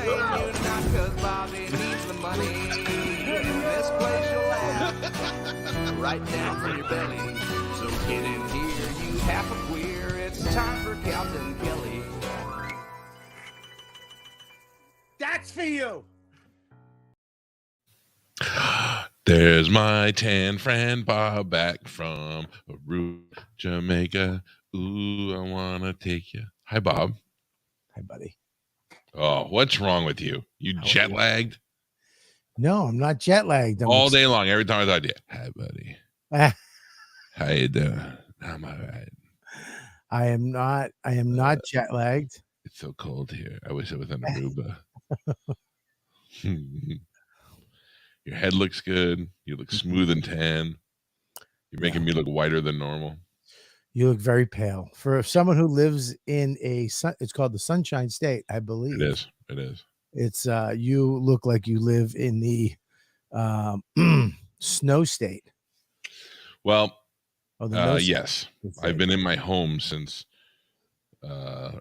saying you not cause Bobby needs the money. This place you'll laugh right down from your belly. So get in here, you half a queer. It's time for Calta and Kelly. That's for you. There's my tan friend Bob back from Aruba, Jamaica. Ooh, I want to take you. Hi, Bob. Hi, buddy. Oh, what's wrong with you? You jet lagged? No, I'm not jet lagged. All day long, every time I talk to you. Hi, buddy. How you doing? I'm all right. I am not jet lagged. It's so cold here. I wish I was in Aruba. Your head looks good. You look smooth and tan. You're making me look whiter than normal. You look very pale. For someone who lives in it's called the Sunshine State, I believe. It is. It is. It's you look like you live in the snow state. Well, yes. I've been in my home since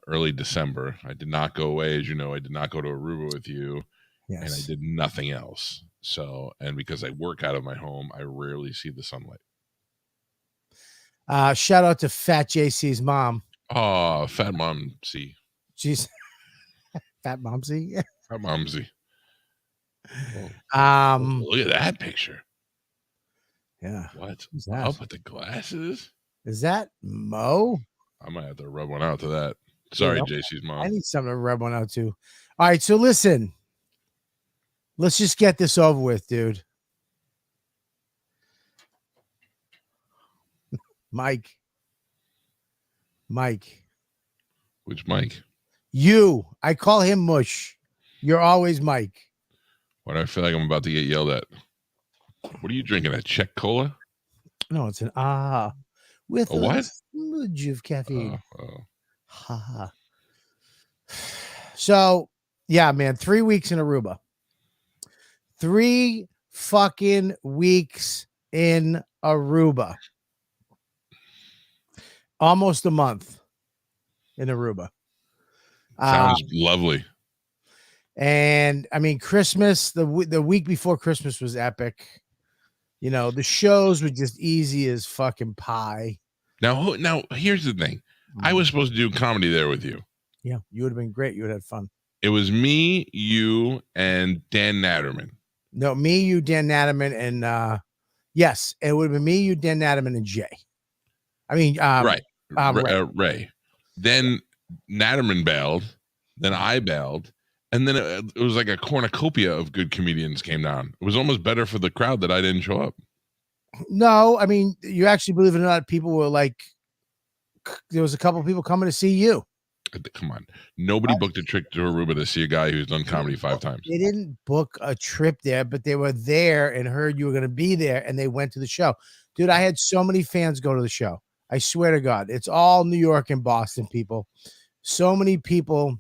early December. I did not go away, as you know. I did not go to Aruba with you. Yes. And I did nothing else. So, and because I work out of my home, I rarely see the sunlight. Shout out to Fat JC's mom. Oh, Fat Mom C. She's Fat Momsy. Fat Momsy. Oh, look at that picture. Yeah. What? Up with the glasses? Is that Mo? I might have to rub one out to that. Sorry, JC's mom. I need something to rub one out to. All right, so listen. Let's just get this over with, dude. Mike. Which Mike? You. I call him Mush. You're always Mike. Why do I feel like I'm about to get yelled at? What are you drinking? A Czech cola? No, it's an with a smidge of caffeine. Ha. So, yeah, man, 3 weeks in Aruba. 3 fucking weeks in Aruba. Almost a month in Aruba. Sounds lovely. And I mean, Christmas, the week before Christmas was epic. You know, the shows were just easy as fucking pie. Now here's the thing. I was supposed to do comedy there with you. Yeah, you would have been great. You would have had fun. It was me, you, and Dan Natterman. No, me, you, Dan Natterman, and yes, it would have been me, you, Dan Natterman, and Jay. I mean, right. Ray. Then Natterman bailed. Then I bailed. And then it was like a cornucopia of good comedians came down. It was almost better for the crowd that I didn't show up. No, I mean, you actually, believe it or not, people were like, there was a couple of people coming to see you. Come on. Nobody booked a trip to Aruba to see a guy who's done comedy 5 times. They didn't book a trip there, but they were there and heard you were going to be there, and they went to the show. Dude, I had so many fans go to the show. I swear to God. It's all New York and Boston people. So many people.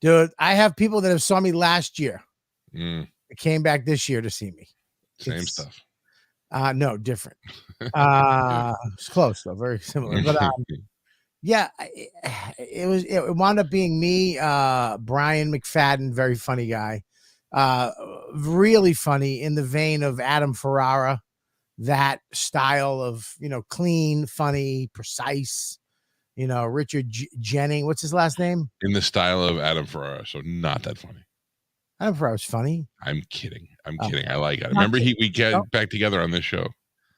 Dude, I have people that have saw me last year. That came back this year to see me. Same stuff. No, different. It's close though, very similar. But yeah, it wound up being me, Brian McFadden, very funny guy. Really funny in the vein of Adam Ferrara, that style of, clean, funny, precise. Richard Jennings. What's his last name? In the style of Adam Ferrara, so not that funny. Adam Ferrara's funny. I'm kidding. I like it. Remember, we got back together on this show.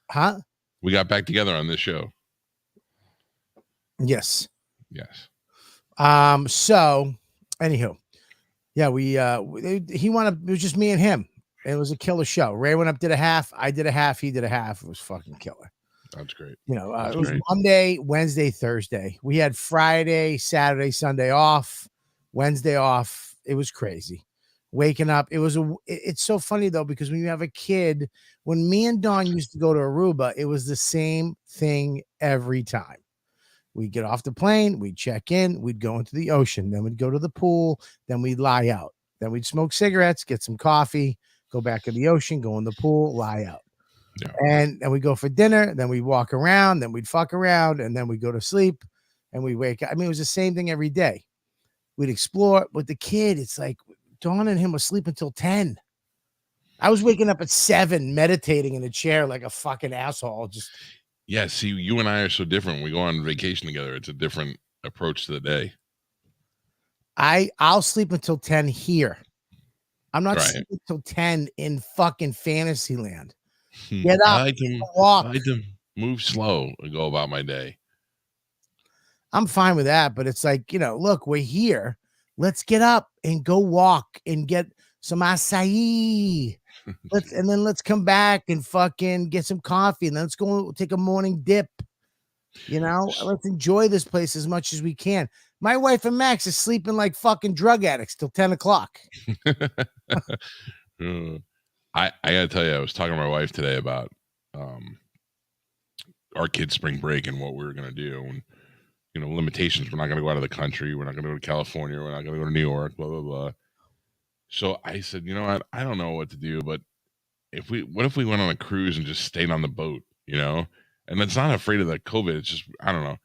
Huh? We got back together on this show. Yes. So, anywho, yeah, he wanted. It was just me and him. It was a killer show. Ray went up, did a half. I did a half. He did a half. It was fucking killer. That's great. It was Monday, Wednesday, Thursday. We had Friday, Saturday, Sunday off. Wednesday off. It was crazy. Waking up. It's so funny though, because when you have a kid, when me and Dawn used to go to Aruba, it was the same thing every time. We'd get off the plane, we'd check in, we'd go into the ocean, then we'd go to the pool, then we'd lie out. Then we'd smoke cigarettes, get some coffee, go back in the ocean, go in the pool, lie out. Yeah. And then we go for dinner, then we walk around, then we'd fuck around, and then we go to sleep and we wake up. I mean, it was the same thing every day. We'd explore. With the kid, it's like Dawn and him were sleeping until 10. I was waking up at 7, meditating in a chair like a fucking asshole. Just yeah. See, you and I are so different. We go on vacation together. It's a different approach to the day. I'll sleep until 10 here. I'm not Right. sleeping until 10 in fucking Fantasyland. Get up, I like to move slow and go about my day. I'm fine with that, but it's like, look, we're here. Let's get up and go walk and get some acai. And then let's come back and fucking get some coffee, and then let's go take a morning dip. Let's enjoy this place as much as we can. My wife and Max is sleeping like fucking drug addicts till 10 o'clock. I gotta tell you, I was talking to my wife today about our kids' spring break and what we were gonna do, and limitations. We're not gonna go out of the country. We're not gonna go to California. We're not gonna go to New York. Blah blah blah. So I said, you know what? I don't know what to do, but what if we went on a cruise and just stayed on the boat? And it's not afraid of the COVID. It's just I don't know.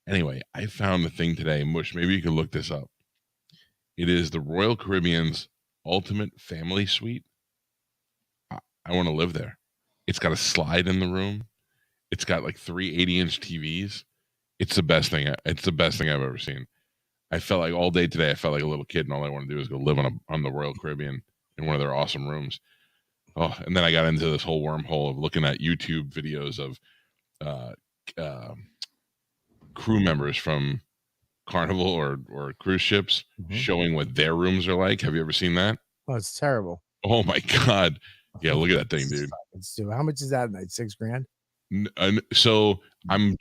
Anyway, I found the thing today, Mush. Maybe you can look this up. It is the Royal Caribbean's ultimate family suite. I want to live there. It's got a slide in the room. It's got like 3 80-inch TVs. It's the best thing. It's the best thing I've ever seen. I felt like all day today, I felt like a little kid, and all I want to do is go live on the Royal Caribbean in one of their awesome rooms. Oh, and then I got into this whole wormhole of looking at YouTube videos of crew members from Carnival or cruise ships showing what their rooms are like. Have you ever seen that? Oh, it's terrible. Oh my God. Yeah, look at that thing, dude. How much is that a night? $6,000? So I'm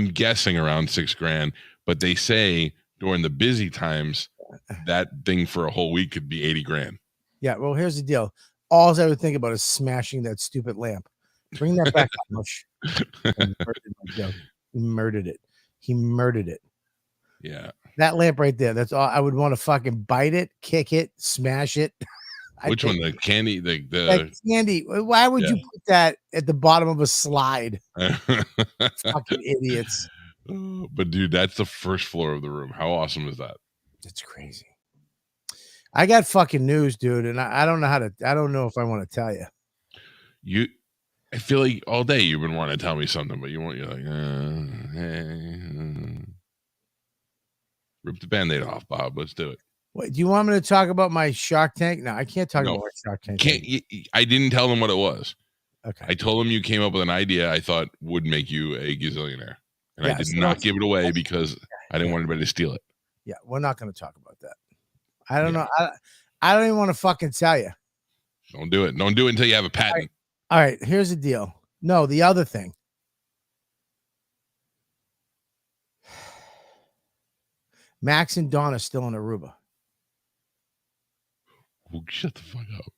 guessing around $6,000, but they say during the busy times that thing for a whole week could be $80,000. Yeah, well, here's the deal. All I would think about is smashing that stupid lamp. Bring that back up, Mush. He murdered it. Yeah. That lamp right there. That's all. I would want to fucking bite it, kick it, smash it. Which one? The candy? The candy. Why would you put that at the bottom of a slide? Fucking idiots. But dude, that's the first floor of the room. How awesome is that? That's crazy. I got fucking news, dude, and I don't know I don't know if I want to tell you. I feel like all day you've been wanting to tell me something, but you're like, rip the Band-Aid off, Bob. Let's do it. Wait, do you want me to talk about my Shark Tank? No, I can't talk about my Shark Tank. I didn't tell them what it was. Okay. I told them you came up with an idea I thought would make you a gazillionaire. And I did not give it away because I didn't want anybody to steal it. Yeah, we're not going to talk about that. I don't know. I don't even want to fucking tell you. Don't do it. Don't do it until you have a patent. All right, here's the deal. No, the other thing. Max and Dawn are still in Aruba. Oh, shut the fuck up.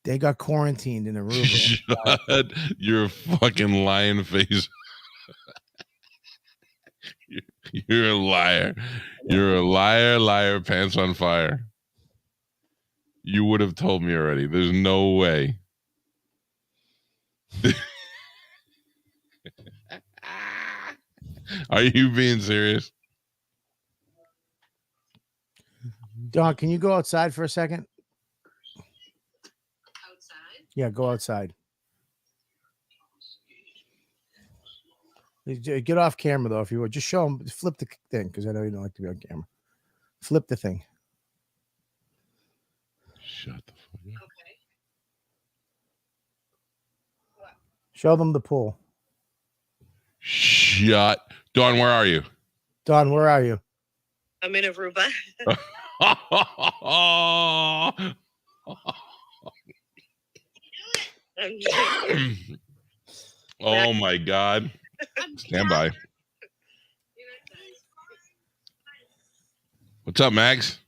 They got quarantined in Aruba. Shut your fucking lying face. You're a liar. You're a liar, pants on fire. You would have told me already. There's no way. Are you being serious? Dawn, can you go outside for a second? Outside? Yeah, go outside. Get off camera, though, if you would. Just show them. Flip the thing, because I know you don't like to be on camera. Flip the thing. Shut the fuck up. Okay. What? Show them the pool. Shut. Dawn, where are you? Dawn, where are you? I'm in Aruba. Oh my God. Stand by. What's up, Max?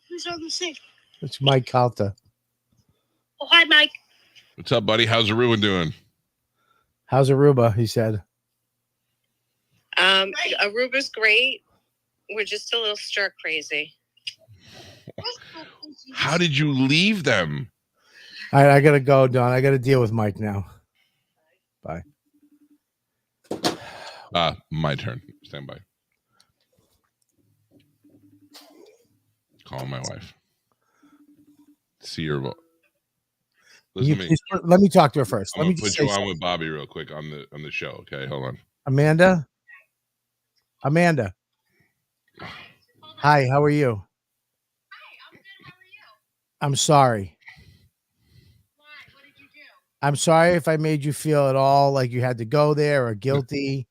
Who's on the sink? It's Mike Calta. Oh, hi, Mike. What's up, buddy? How's Aruba doing? How's Aruba? He said. Aruba's great. We're just a little stir crazy. How did you leave them? All right, I gotta go, Dawn. I gotta deal with Mike now. Bye. My turn. Stand by. calling my wife. See her. Let me talk to her first. Let me put you on with Bobby real quick on the show. Okay, hold on. Amanda. Hi, how are you? Hi, I'm good. How are you? I'm sorry. Why? What did you do? I'm sorry if I made you feel at all like you had to go there or guilty.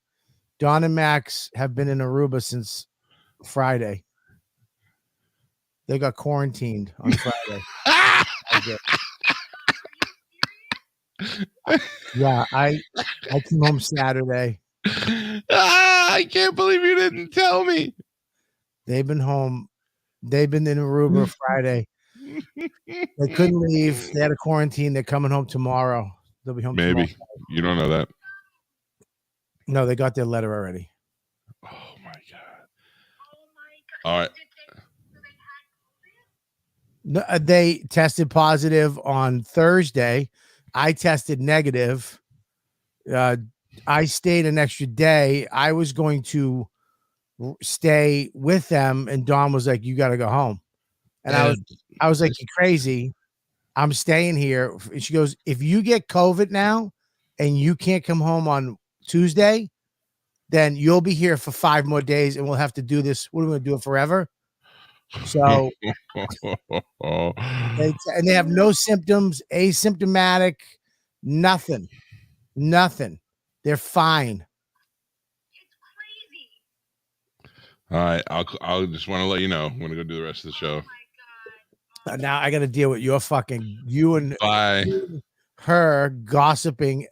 Don and Max have been in Aruba since Friday. They got quarantined on Friday. Yeah, I came home Saturday. I can't believe you didn't tell me. They've been home. They've been in Aruba Friday. They couldn't leave. They had a quarantine. They're coming home tomorrow. They'll be home tomorrow. You don't know that. No, they got their letter already. Oh my god. Oh my god. All right. No, they tested positive on Thursday. I tested negative. I stayed an extra day. I was going to stay with them, and Dawn was like, "You got to go home." And I was like, "You crazy? I'm staying here." And she goes, "If you get COVID now, and you can't come home on Tuesday, then you'll be here for 5 more days, and we'll have to do this. What are we going to do it forever?" So, and they have no symptoms, asymptomatic, nothing. They're fine. It's crazy. All right, I'll just want to let you know. I'm gonna go do the rest of the show. Oh my god. Now I got to deal with you and her gossiping.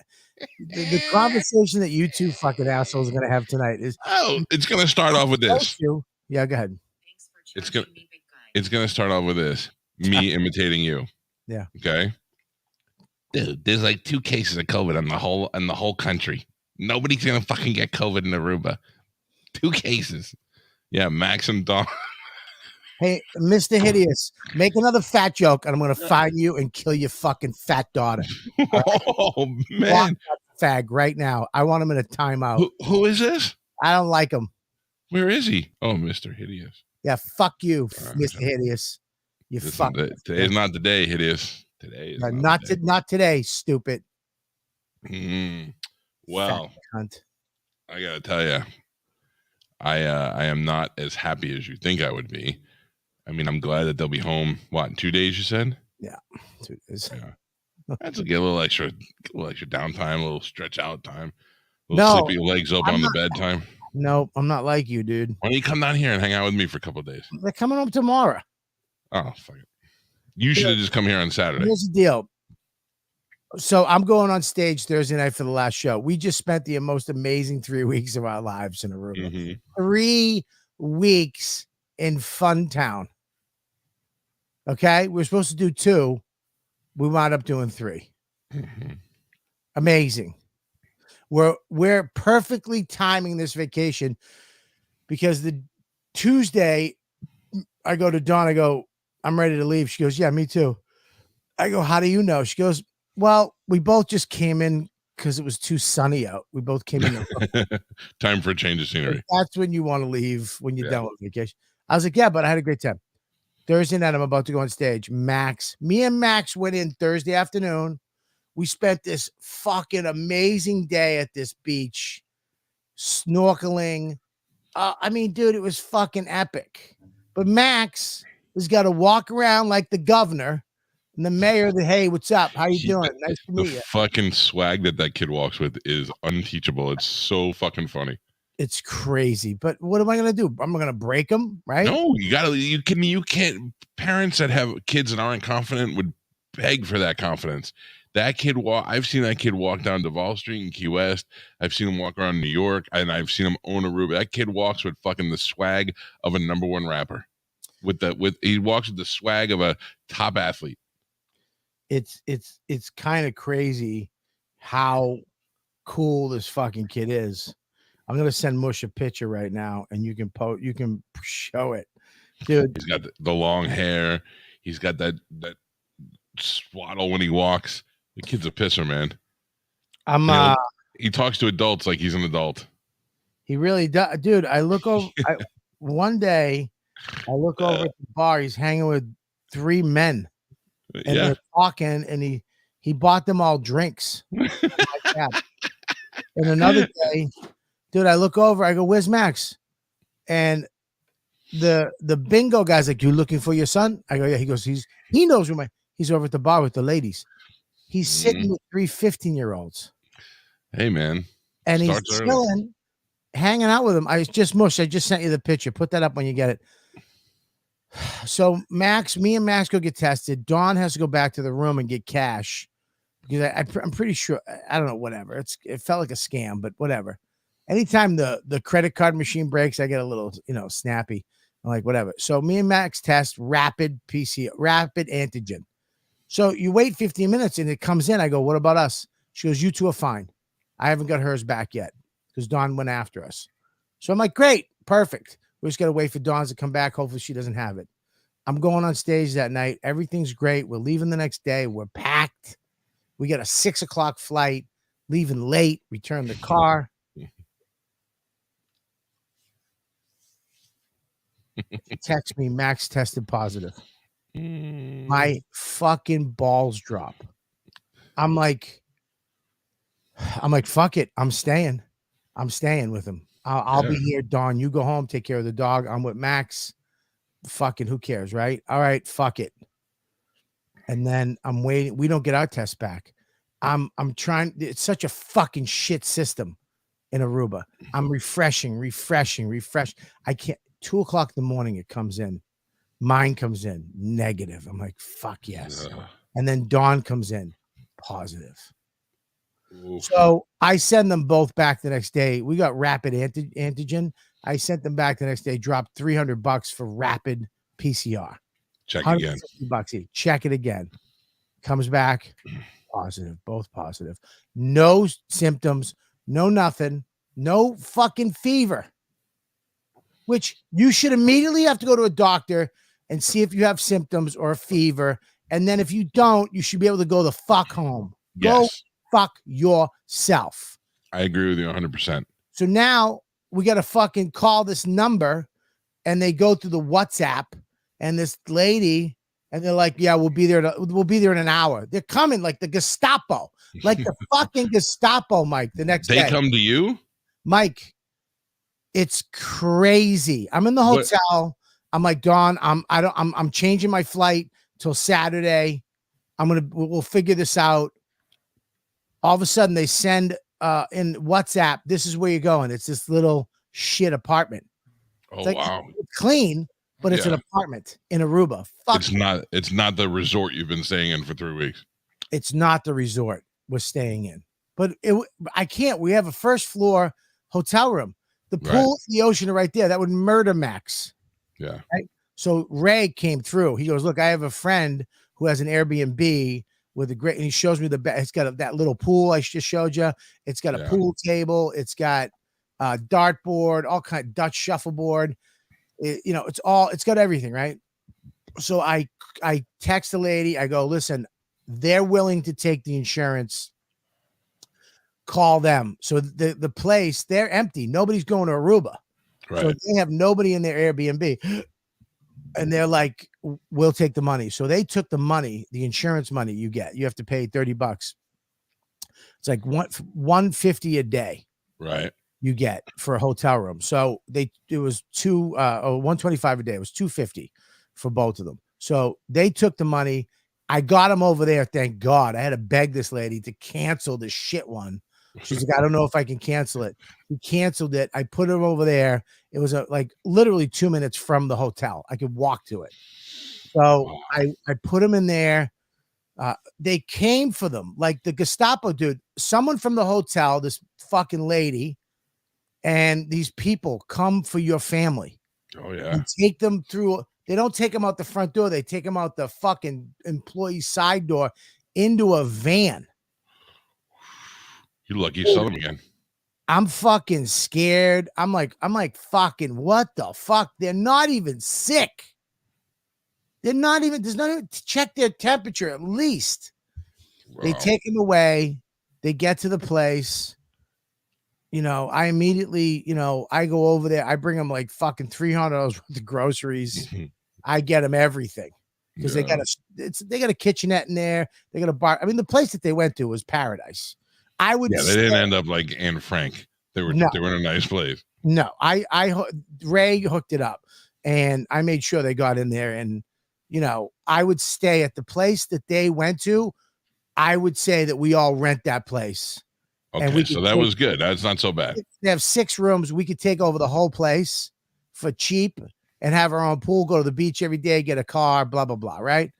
The conversation that you two fucking assholes are gonna have tonight is it's gonna start off with this. Yeah, go ahead. It's gonna start off with this. Me imitating you. Yeah. Okay. Dude, there's like 2 cases of COVID in the whole country. Nobody's gonna fucking get COVID in Aruba. 2 cases. Yeah, Max and Dawn. Hey, Mr. Hideous, make another fat joke, and I'm gonna find you and kill your fucking fat daughter. Right? Oh man, fag right now. I want him in a timeout. Who is this? I don't like him. Where is he? Oh, Mr. Hideous. Yeah, fuck you, Mr. Hideous. You fuck. Today's not the day, Hideous. Today is not today, stupid. Well, I gotta tell you, I am not as happy as you think I would be. I mean, I'm glad that they'll be home. What, in 2 days? You said? Yeah, 2 days. Yeah, that's get a little extra downtime, a little stretch out time, a little sleep your legs open on the bed time. No, I'm not like you, dude. Why don't you come down here and hang out with me for a couple of days? They're coming home tomorrow. Oh, fuck it. You should have just come here on Saturday. Here's the deal. So I'm going on stage Thursday night for the last show. We just spent the most amazing 3 weeks of our lives in Aruba. Mm-hmm. 3 weeks in Fun Town. Okay, we're supposed to do 2. We wound up doing 3. Mm-hmm. Amazing. We're perfectly timing this vacation because the Tuesday I go to Dawn. I go, I'm ready to leave. She goes, yeah, me too. I go, how do you know? She goes, well, we both just came in because it was too sunny out. We both came in. Time for a change of scenery. That's when you want to leave, when you're done with vacation. I was like, yeah, but I had a great time. Thursday night, I'm about to go on stage. Me and Max went in Thursday afternoon. We spent this fucking amazing day at this beach, snorkeling. I mean, dude, it was fucking epic. But Max has got to walk around like the governor and the mayor. Hey, what's up? How you doing? Nice to meet you. The fucking swag that kid walks with is unteachable. It's so fucking funny. It's crazy. But what am I going to do? I'm going to break them, right? No, you can't. Parents that have kids that aren't confident would beg for that confidence. That kid I've seen that kid walk down Duval Street in Key West. I've seen him walk around New York, and I've seen him own Aruba. That kid walks with fucking the swag of a #1 rapper. He walks with the swag of a top athlete. It's kind of crazy how cool this fucking kid is. I'm gonna send Mush a picture right now, and you can show it, dude. He's got the long hair. He's got that swaddle when he walks. The kid's a pisser, man. He talks to adults like he's an adult. He really does, dude. I look over one day I look over at the bar. He's hanging with 3 men, and they're talking. And he bought them all drinks. And another day, dude, I look over. I go, "Where's Max?" And the bingo guy's like, "You looking for your son?" I go, "Yeah." He goes, he knows where he's over at the bar with the ladies. He's sitting with 3 15-year-olds. Hey, man. And he's chilling, hanging out with them. I just sent you the picture. Put that up when you get it. So me and Max go get tested. Dawn has to go back to the room and get cash because I'm pretty sure, I don't know, whatever. It felt like a scam, but whatever. Anytime the credit card machine breaks, I get a little, snappy. I'm like, whatever. So me and Max test rapid antigen. So you wait 15 minutes and it comes in. I go, "What about us?" She goes, "You two are fine. I haven't got hers back yet because Dawn went after us." So I'm like, "Great, perfect. We just got to wait for Dawn's to come back. Hopefully she doesn't have it." I'm going on stage that night. Everything's great. We're leaving the next day. We're packed. We got a 6:00 flight, leaving late, return the car. Text me, Max tested positive. My fucking balls drop. I'm like, fuck it. I'm staying with him. I'll be here. Dawn, you go home, take care of the dog. I'm with Max. Fucking who cares, right? All right, fuck it. And then I'm waiting. We don't get our test back. I'm trying. It's such a fucking shit system in Aruba. I'm refreshing. I can't. 2:00 in the morning, it comes in. Mine comes in negative. I'm like, fuck yes. And then Dawn comes in positive. Oof. So I send them both back the next day. We got rapid antigen. I sent them back the next day, dropped $300 for rapid PCR. Check again. $150 each. Check it again. Comes back positive, both positive. No symptoms, no nothing, no fucking fever. Which you should immediately have to go to a doctor and see if you have symptoms or a fever. And then if you don't, you should be able to go the fuck home. Go fuck yourself. I agree with you 100%. So now we got to fucking call this number and they go through the WhatsApp and this lady and they're like, "Yeah, we'll be there in an hour." They're coming like the Gestapo, like the fucking Gestapo, Mike, the next day. They come to you? Mike, it's crazy. I'm in the hotel. What? I'm like, "Dawn, I'm changing my flight till Saturday. We'll figure this out." All of a sudden they send in WhatsApp, "This is where you're going." It's this little shit apartment. Oh, it's wow. It's clean, but it's an apartment in Aruba. Fuck. It's not the resort you've been staying in for 3 weeks. It's not the resort we're staying in. But I can't. We have a first floor hotel room. The pool, the ocean are right there. That would murder Max. Yeah. Right? So Ray came through. He goes, "Look, I have a friend who has an Airbnb with and he shows me it's got that little pool I just showed you. It's got a pool table. It's got a dartboard, all kind of Dutch shuffleboard. It's got everything, right?" So I text the lady. I go, "Listen, they're willing to take the insurance. Call them." So the place, they're empty. Nobody's going to Aruba. Right. So they have nobody in their Airbnb. And they're like, "We'll take the money." So they took the money, the insurance money you get. You have to pay $30. It's like $150 a day. Right. You get for a hotel room. So it was $125 a day. It was $250 for both of them. So they took the money. I got them over there. Thank God. I had to beg this lady to cancel the shit one. She's like, "I don't know if I can cancel it." He canceled it. I put him over there. It was like literally 2 minutes from the hotel. I could walk to it. So I put him in there. They came for them, like the Gestapo, dude. Someone from the hotel, this fucking lady, and these people come for your family. Oh yeah. And take them through. They don't take them out the front door. They take them out the fucking employee side door into a van. You're lucky you saw them again. I'm fucking scared. I'm like, fucking what the fuck? They're not even sick. There's not even to check their temperature at least. Wow. They take him away. They get to the place. I immediately, I go over there. I bring them like fucking $300 worth of groceries. I get them everything because they got a kitchenette in there. They got a bar. I mean, the place that they went to was paradise. I would. Yeah, they didn't end up like Anne Frank. They were in a nice place. No, Ray hooked it up, and I made sure they got in there. And I would stay at the place that they went to. I would say that we all rent that place. Okay, so that was good. That's not so bad. They have 6 rooms. We could take over the whole place for cheap and have our own pool, go to the beach every day, get a car, blah, blah, blah, right?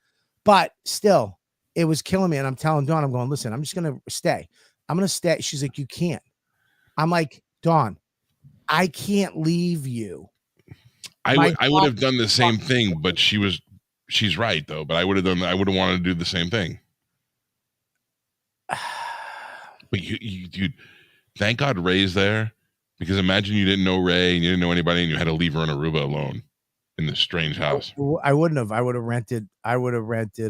But still, it was killing me. And I'm telling Dawn, I'm going, listen, I'm just going to stay. I'm going to stay. She's like, you can't. I'm like, Dawn, I can't leave you. I would have done the same thing, but she's right, though. But I would have wanted to do the same thing. But you thank God Ray's there, because imagine you didn't know Ray and you didn't know anybody and you had to leave her in Aruba alone in this strange house. I wouldn't have. I would have rented another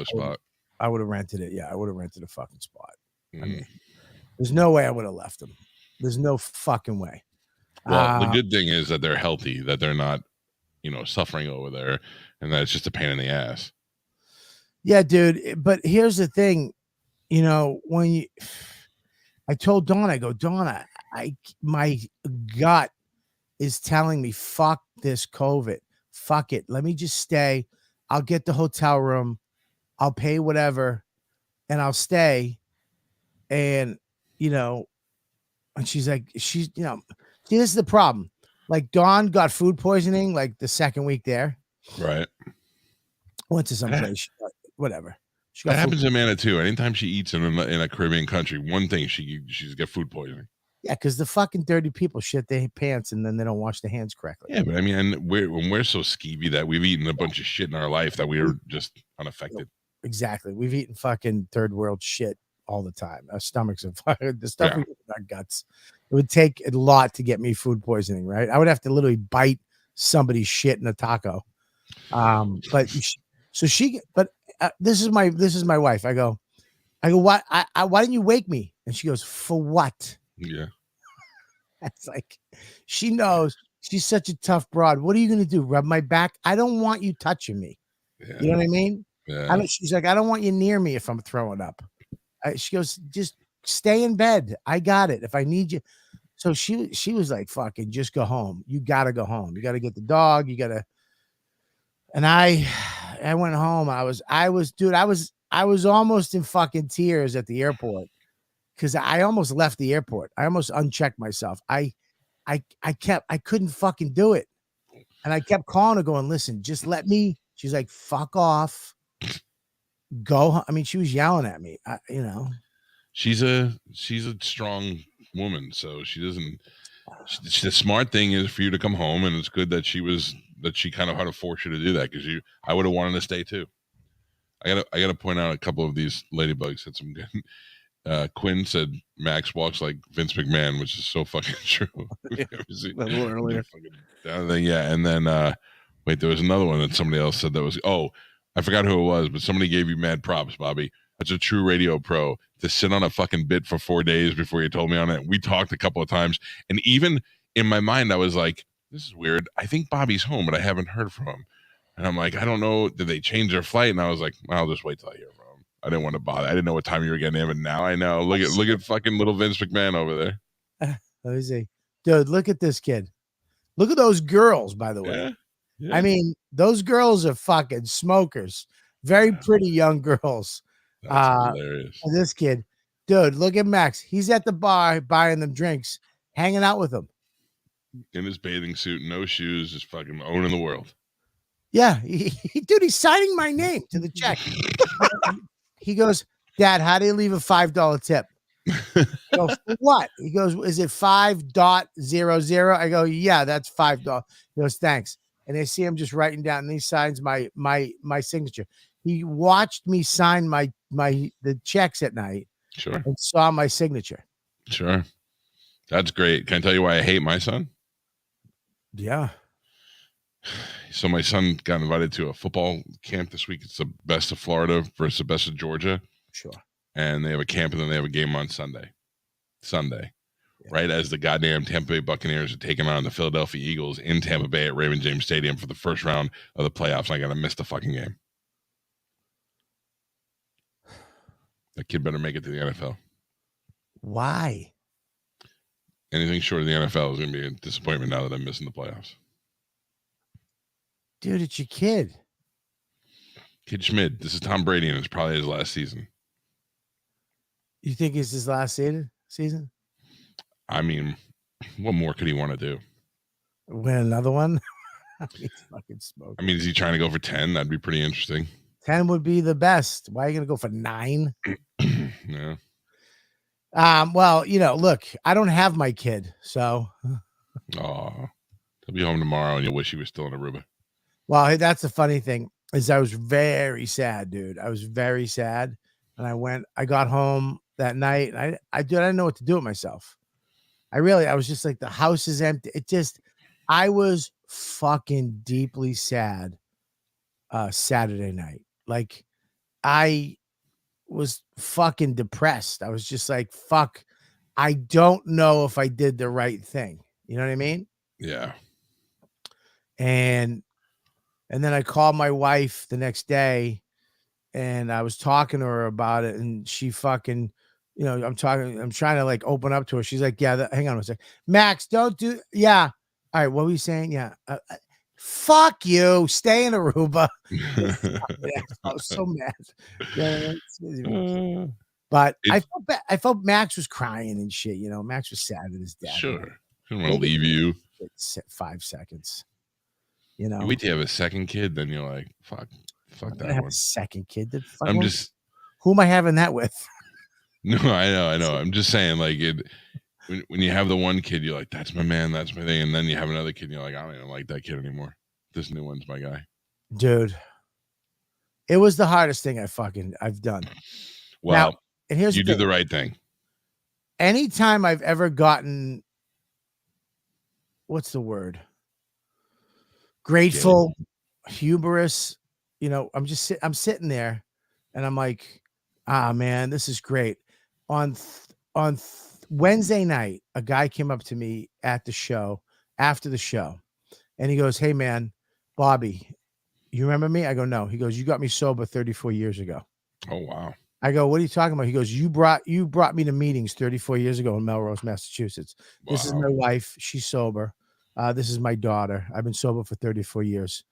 spot. I would have rented it. Yeah, I would have rented a fucking spot. I mean, there's no way I would have left them. There's no fucking way. Well, the good thing is that they're healthy, that they're not, suffering over there, and that it's just a pain in the ass. Yeah, dude. But here's the thing. I told Dawn, I go, Dawn, my gut is telling me, fuck this COVID. Fuck it. Let me just stay. I'll get the hotel room. I'll pay whatever and I'll stay. And, and she's like, see, this is the problem. Like Dawn got food poisoning, like the second week there. Right. Went to some place, whatever. That happens in Amanda too. Anytime she eats in a Caribbean country, one thing she's got food poisoning. Yeah, because the fucking dirty people shit their pants and then they don't wash their hands correctly. Yeah, but I mean, when we're so skeevy that we've eaten a bunch of shit in our life that we are just unaffected. Exactly. We've eaten fucking third world shit all the time. Our stomachs are fucking the stuff we eat in our guts. It would take a lot to get me food poisoning, right? I would have to literally bite somebody's shit in a taco. But this is my wife. I go, why didn't you wake me? And she goes, for what? Yeah. That's like, she knows she's such a tough broad. What are you going to do? Rub my back? I don't want you touching me. Yeah. You know what I mean? Yeah. She's like, I don't want you near me if I'm throwing up. She goes, just stay in bed. I got it. If I need you. So she was like, fucking just go home. You got to go home. You got to get the dog. You got to. And I went home. I was almost in fucking tears at the airport because I almost left the airport. I almost unchecked myself. I couldn't fucking do it. And I kept calling her going, listen, just let me. She's like, fuck off. Go. I mean, she was yelling at me, She's a strong woman. So the smart thing is for you to come home, and it's good that she kind of had to force you to do that, because I would have wanted to stay too. I gotta point out a couple of these ladybugs had some good. Quinn said Max walks like Vince McMahon, which is so fucking true. A little earlier. Yeah, and then wait, there was another one that somebody else said that was. Oh, I forgot who it was, but somebody gave you mad props, Bobby. That's a true radio pro to sit on a fucking bit for 4 days before you told me on it. We talked a couple of times, and even in my mind, I was like, this is weird. I think Bobby's home, but I haven't heard from him. And I'm like, I don't know. Did they change their flight? And I was like, well, I'll just wait till I hear from him. I didn't want to bother. I didn't know what time you were getting in, but now I know. Look at fucking little Vince McMahon over there. Let me see. Dude, look at this kid. Look at those girls, by the way. Yeah. Yeah. I mean, those girls are fucking smokers. Very pretty young girls. That's hilarious. This kid. Dude, look at Max. He's at the bar buying them drinks, hanging out with them. In his bathing suit, no shoes, just fucking owning the world. Yeah. Dude, he's signing my name to the check. He goes, Dad, how do you leave a $5 tip? I go, for what? He goes, is it 5.00? I go, yeah, that's $5. He goes, thanks. And they see him just writing down, and he signs my signature. He watched me sign the checks at night. Sure. And saw my signature. Sure. That's great. Can I tell you why I hate my son? Yeah. So my son got invited to a football camp this week. It's the best of Florida versus the best of Georgia. Sure. And they have a camp, and then they have a game on Sunday. right as the goddamn Tampa Bay Buccaneers are taking on the Philadelphia Eagles in Tampa Bay at Raymond James Stadium for the first round of the playoffs. And I got to miss the fucking game. That kid better make it to the NFL. Why? Anything short of the NFL is going to be a disappointment now that I'm missing the playoffs. Dude, it's your kid. Kid Schmid. This is Tom Brady, and it's probably his last season. You think it's his last season? I mean, what more could he want to do? Win another one? He's fucking smoking. I mean, is he trying to go for 10? That'd be pretty interesting. 10 would be the best. Why are you going to go for 9? Yeah. Well, look, I don't have my kid, so. Oh, he'll be home tomorrow, and you'll wish he was still in Aruba. Well, that's the funny thing is I was very sad, dude. I was very sad, and I got home that night, and I didn't know what to do with myself. I was just like, the house is empty. I was fucking deeply sad. Saturday night, like I was fucking depressed. I was just like, fuck, I don't know if I did the right thing. You know what I mean? Yeah. And then I called my wife the next day and I was talking to her about it, and she fucking, I'm trying to like open up to her. She's like, yeah, hang on a second. Max, don't do, yeah. All right. What were you saying? Yeah. Fuck you. Stay in Aruba. I was so mad. Yeah, but I felt Max was crying and shit. Max was sad at his dad. Sure. He don't want to leave you. 5 seconds. You wait till you have a second kid, then you're like, fuck that have one. A second kid. Who am I having that with? No, I know. I'm just saying, like, when you have the one kid, you're like, that's my man, that's my thing. And then you have another kid, and you're like, I don't even like that kid anymore. This new one's my guy. Dude, it was the hardest thing I've done. Well, now, and here's you did the right thing. Anytime I've ever gotten, what's the word? Grateful, hubris. I'm sitting there, and I'm like, man, this is great. On Wednesday night, a guy came up to me at the show, after the show, and he goes, hey, man, Bobby, you remember me? I go, no. He goes, you got me sober 34 years ago. Oh, wow. I go, what are you talking about? He goes, you brought me to meetings 34 years ago in Melrose, Massachusetts. Wow. This is my wife. She's sober. This is my daughter. I've been sober for 34 years.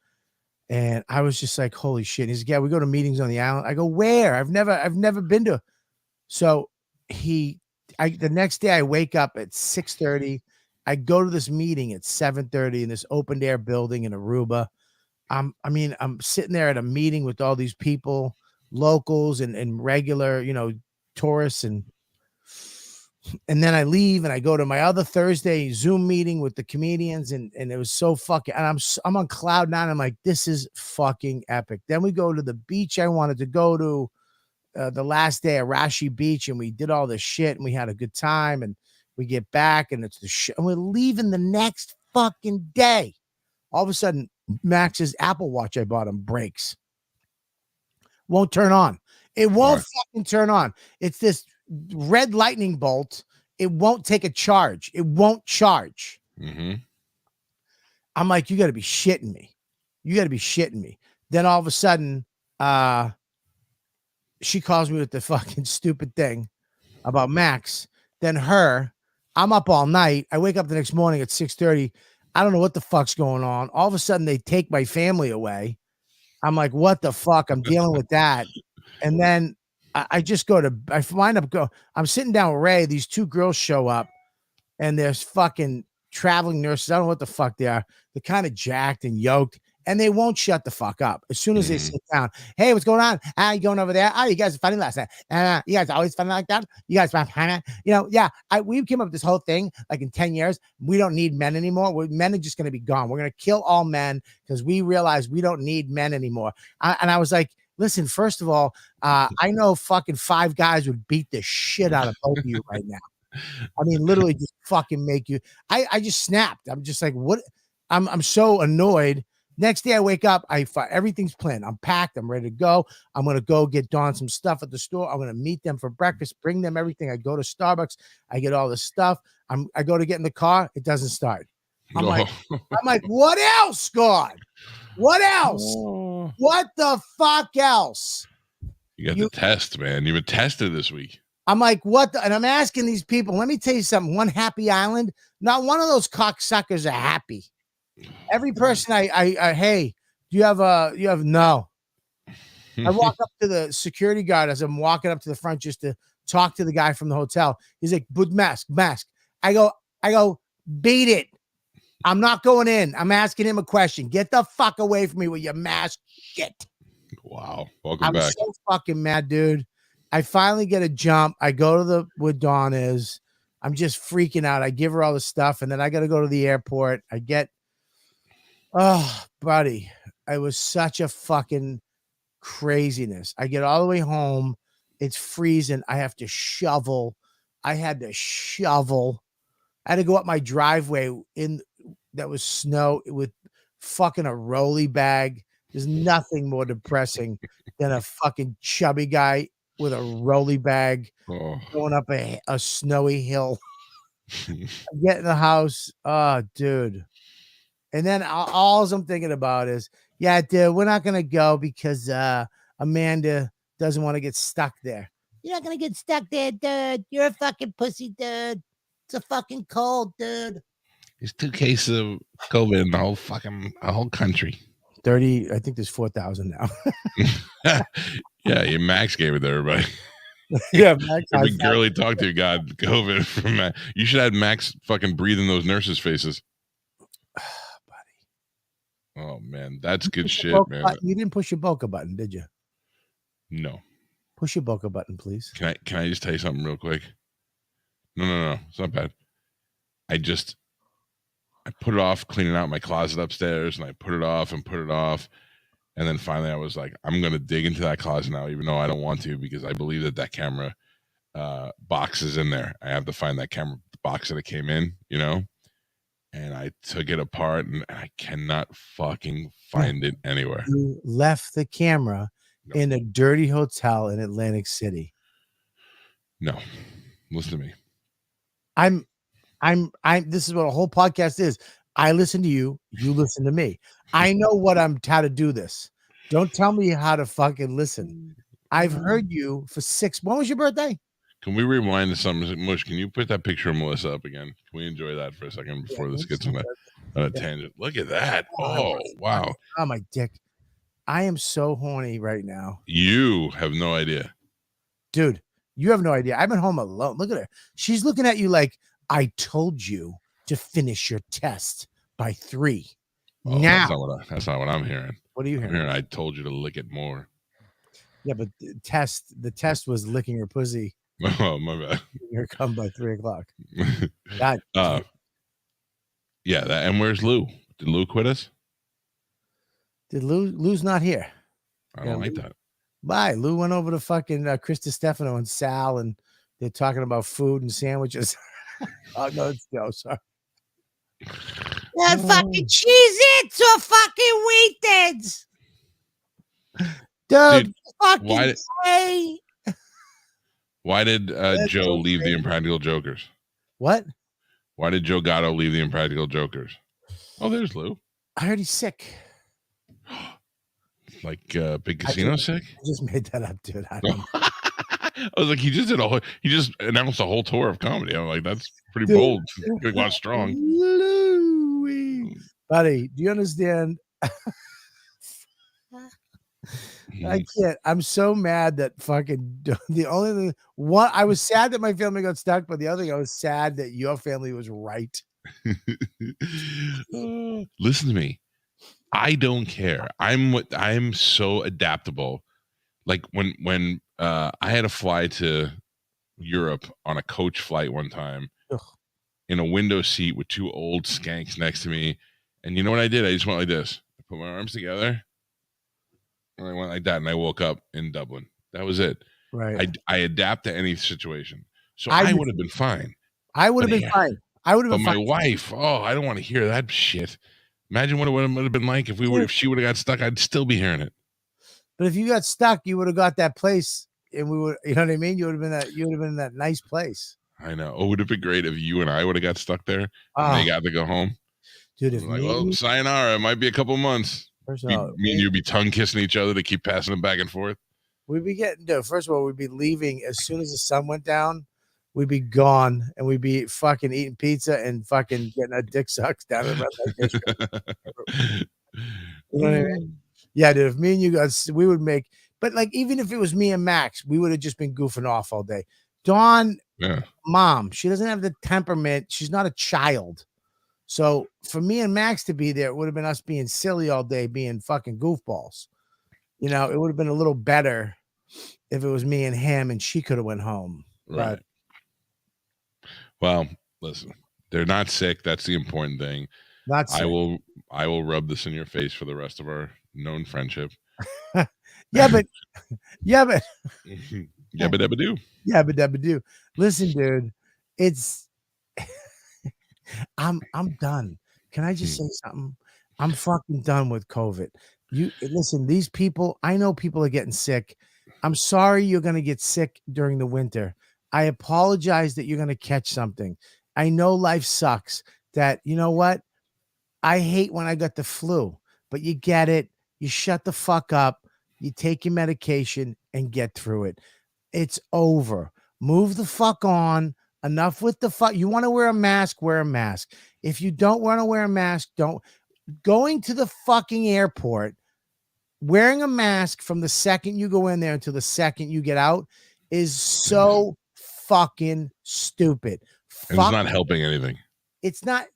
And I was just like, holy shit. He's like, yeah, we go to meetings on the island. I go, where? I've never been to. So the next day I wake up at 6:30. I go to this meeting at 7:30 in this open air building in Aruba. I'm sitting there at a meeting with all these people, locals and regular, tourists, and then I leave and I go to my other Thursday Zoom meeting with the comedians, and it was so fucking, and I'm on cloud nine. I'm like, this is fucking epic. Then we go to the beach I wanted to go to the last day at Rashi Beach, and we did all this shit, and we had a good time, and we get back, and it's the shit, and we're leaving the next fucking day. All of a sudden, Max's Apple Watch I bought him breaks. Won't turn on. It won't fucking turn on. It's this red lightning bolt. It won't take a charge. It won't charge. Mm-hmm. I'm like, you got to be shitting me. You got to be shitting me. Then all of a sudden, she calls me with the fucking stupid thing about Max. Then I'm up all night. I wake up the next morning at 6:30. I don't know what the fuck's going on. All of a sudden, they take my family away. I'm like, what the fuck? I'm dealing with that. And then I wind up I'm sitting down with Ray. These two girls show up, and there's fucking traveling nurses. I don't know what the fuck they are. They're kind of jacked and yoked, and they won't shut the fuck up. As soon as they sit down, hey, what's going on? You going over there? Oh, you guys are funny last night. You guys are always funny like that. You guys, yeah. We came up with this whole thing like in 10 years. We don't need men anymore. Men are just going to be gone. We're going to kill all men because we realize we don't need men anymore. And I was like, listen, first of all, I know fucking 5 guys would beat the shit out of both of you right now. I mean, literally just fucking make you. I just snapped. I'm just like, what? I'm so annoyed. Next day I wake up, everything's planned. I'm packed. I'm ready to go. I'm going to go get Dawn some stuff at the store. I'm going to meet them for breakfast, bring them everything. I go to Starbucks. I get all this stuff. I go to get in the car, it doesn't start. I'm Oh. like, what else, God? What else? Oh. What the fuck else? You got the test, man. You've been tested this week. I'm like, what? And I'm asking these people, let me tell you something. One happy island, not one of those cocksuckers are happy. Every person I hey, you have no. I walk up to the security guard as I'm walking up to the front just to talk to the guy from the hotel. He's like, "But mask." I go, beat it. I'm not going in. I'm asking him a question. Get the fuck away from me with your mask shit. Wow. Welcome back. I'm so fucking mad, dude. I finally get a jump. I go to where Dawn is. I'm just freaking out. I give her all the stuff, and then I got to go to the airport. Oh, buddy, it was such a fucking craziness. I get all the way home. It's freezing. I have to shovel. I had to go up my driveway that was snow with fucking a rolly bag. There's nothing more depressing than a fucking chubby guy with a rolly bag going up a snowy hill. I get in the house. Oh, dude. And then all I'm thinking about is, yeah, dude, we're not going to go because Amanda doesn't want to get stuck there. You're not going to get stuck there, dude. You're a fucking pussy, dude. It's a fucking cold, dude. There's 2 cases of COVID in the whole country. 30, I think there's 4,000 now. Yeah, your Max gave it to everybody. Yeah, Max. Every girl he talked to got COVID from Max. You should have Max fucking breathe in those nurses' faces. Buddy. Oh, man. That's good shit, man. You didn't push your Boca button, did you? No. Push your Boca button, please. Can I just tell you something real quick? No. It's not bad. I put it off cleaning out my closet upstairs, and I put it off. And then finally I was like, I'm going to dig into that closet now, even though I don't want to, because I believe that camera box is in there. I have to find that camera box that it came in, and I took it apart and I cannot fucking find it anywhere. You left the camera in a dirty hotel in Atlantic City. No, listen to me. I'm this is what a whole podcast is. I listen to you, you listen to me. I know how to do this. Don't tell me how to fucking listen. I've heard you for 6. When was your birthday? Can we rewind to something? Mush, can you put that picture of Melissa up again? Can we enjoy that for a second before this gets on a tangent? Look at that. Oh, wow. Oh, my dick. I am so horny right now. You have no idea. Dude, you have no idea. I've been home alone. Look at her. She's looking at you like, I told you to finish your test by 3. Oh, now. That's not what I'm hearing. What are you hearing? I told you to lick it more. Yeah, but the test was licking her pussy. Oh, my bad. Here come by 3 o'clock. God. Yeah, and where's Lou? Did Lou quit us? Lou's not here. I don't like that. Bye. Lou went over to fucking Chris DiStefano and Sal, and they're talking about food and sandwiches. Oh, no, it's Joe. Sorry. That fucking Cheez-Its or fucking Wheat Thins. Dude, fucking why did Joe leave the Impractical Jokers? What? Why did Joe Gatto leave the Impractical Jokers? Oh, there's Lou. I heard he's sick. Like Big Casino sick? I just made that up, dude. I don't know. I was like, he just announced a whole tour of comedy. I'm like, that's pretty bold. He went strong. Louie. Buddy, do you understand? I can't. I'm so mad that fucking the only thing. I was sad that my family got stuck, but the other thing I was sad that your family was right. Listen to me. I don't care. I'm so adaptable. Like when I had to fly to Europe on a coach flight one time. Ugh. In a window seat with 2 old skanks next to me. And you know what I did? I just went like this. I put my arms together. And I went like that. And I woke up in Dublin. That was it. Right. I adapt to any situation. So I would have been fine. I would have been fine. I would have been fine. But my wife, I don't want to hear that shit. Imagine what it would have been like if she would have got stuck. I'd still be hearing it. But if you got stuck, you would have got that place, and we would. You know what I mean? You would have been in that nice place. I know. Oh, would it be great if you and I would have got stuck there and they got to go home? Dude, if like, well, sayonara, it might be a couple months. First of all, me and you'd be tongue kissing each other to keep passing them back and forth. We'd be first of all, we'd be leaving as soon as the sun went down. We'd be gone and we'd be fucking eating pizza and fucking getting our dick sucked down in the red light district. You know what I mean? Yeah, dude. If me and you guys, we would make, but like, even if it was me and Max, we would have just been goofing off all day. Dawn, mom, she doesn't have the temperament. She's not a child. So for me and Max to be there, it would have been us being silly all day, being fucking goofballs. You know, it would have been a little better if it was me and him and she could have went home. Right. But, well, listen, they're not sick. That's the important thing. Not sick. I will rub this in your face for the rest of our known friendship. yeah, but yabba dabba do. Yabba dabba do. Listen, dude, it's I'm done. Can I just say something? I'm fucking done with COVID. You listen, these people, I know people are getting sick. I'm sorry you're gonna get sick during the winter. I apologize that you're gonna catch something. I know life sucks. That you know what? I hate when I got the flu, but you get it. You shut the fuck up. You take your medication and get through it. It's over. Move the fuck on. Enough with the fuck. You want to wear a mask? Wear a mask. If you don't want to wear a mask, don't. Going to the fucking airport, wearing a mask from the second you go in there until the second you get out is so fucking stupid. And it's not helping anything. It's not.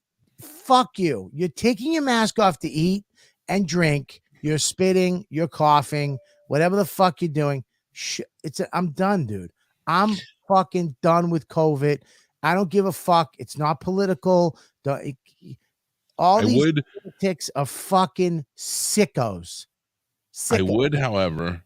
Fuck you. You're taking your mask off to eat and drink. You're spitting. You're coughing. Whatever the fuck you're doing. I'm done, dude. I'm fucking done with COVID. I don't give a fuck. It's not political. All these politics are fucking sickos. I would, however,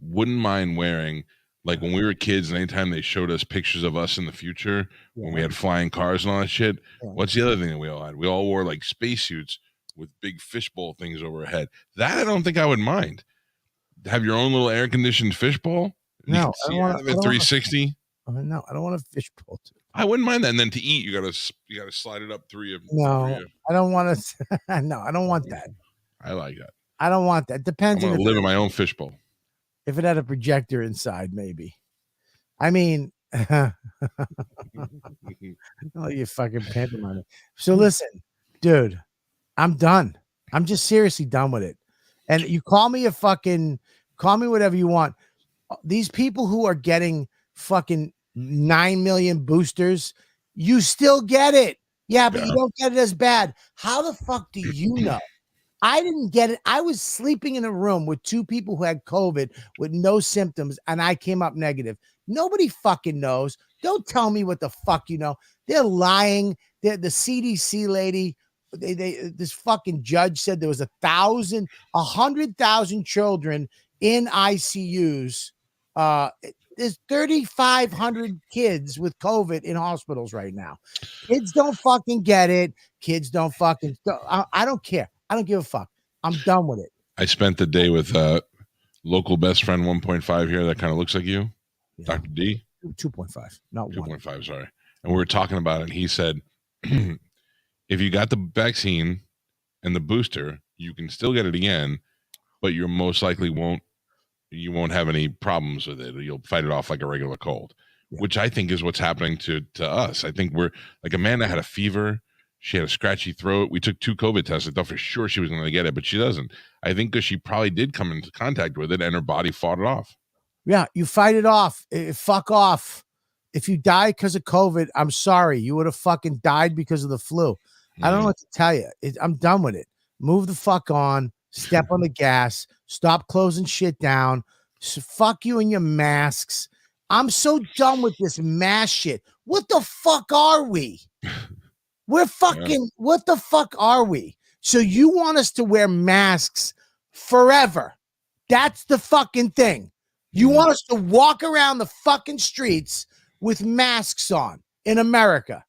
wouldn't mind wearing, like when we were kids and anytime they showed us pictures of us in the future, when we had flying cars and all that shit, what's the other thing that we all had? We all wore like spacesuits with big fishbowl things over our head. That I don't think I would mind. Have your own little air-conditioned fishbowl? No, I don't want a 360. No, I don't want a fishbowl. I wouldn't mind that. And then to eat, you gotta slide it up through your. I don't want to. No, I don't want that. I like that. I don't want that. Depends. I want to live in my own fishbowl. If it had a projector inside, maybe. I mean, oh, you fucking pantomime. So listen, dude, I'm done. I'm just seriously done with it. And you call me whatever you want. These people who are getting fucking 9 million boosters, you still get it. Yeah, but you don't get it as bad. How the fuck do you know? I didn't get it. I was sleeping in a room with two people who had COVID with no symptoms, and I came up negative. Nobody fucking knows. Don't tell me what the fuck you know. They're lying. The CDC lady, this fucking judge said there was 100,000 children in ICUs. There's 3,500 kids with COVID in hospitals right now. Kids don't fucking get it. Kids don't fucking. I don't care. I don't give a fuck. I'm done with it. I spent the day with local best friend 1.5 here that kind of looks like you, Dr. D. 2.5, not 2.5, sorry. And we were talking about it, and he said, if you got the vaccine and the booster, you can still get it again, but you most likely won't have any problems with it. You'll fight it off like a regular cold, which I think is what's happening to us. I think we're like Amanda had a fever. She had a scratchy throat. We took 2 COVID tests. I thought for sure she was going to get it, but she doesn't. I think because she probably did come into contact with it and her body fought it off. Yeah, you fight it off. Fuck off. If you die because of COVID, I'm sorry. You would have fucking died because of the flu. I don't know what to tell you. I'm done with it. Move the fuck on. Step on the gas. Stop closing shit down. Fuck you and your masks. I'm so done with this mask shit. What the fuck are we? We're fucking, what the fuck are we? So you want us to wear masks forever. That's the fucking thing. You want us to walk around the fucking streets with masks on in America.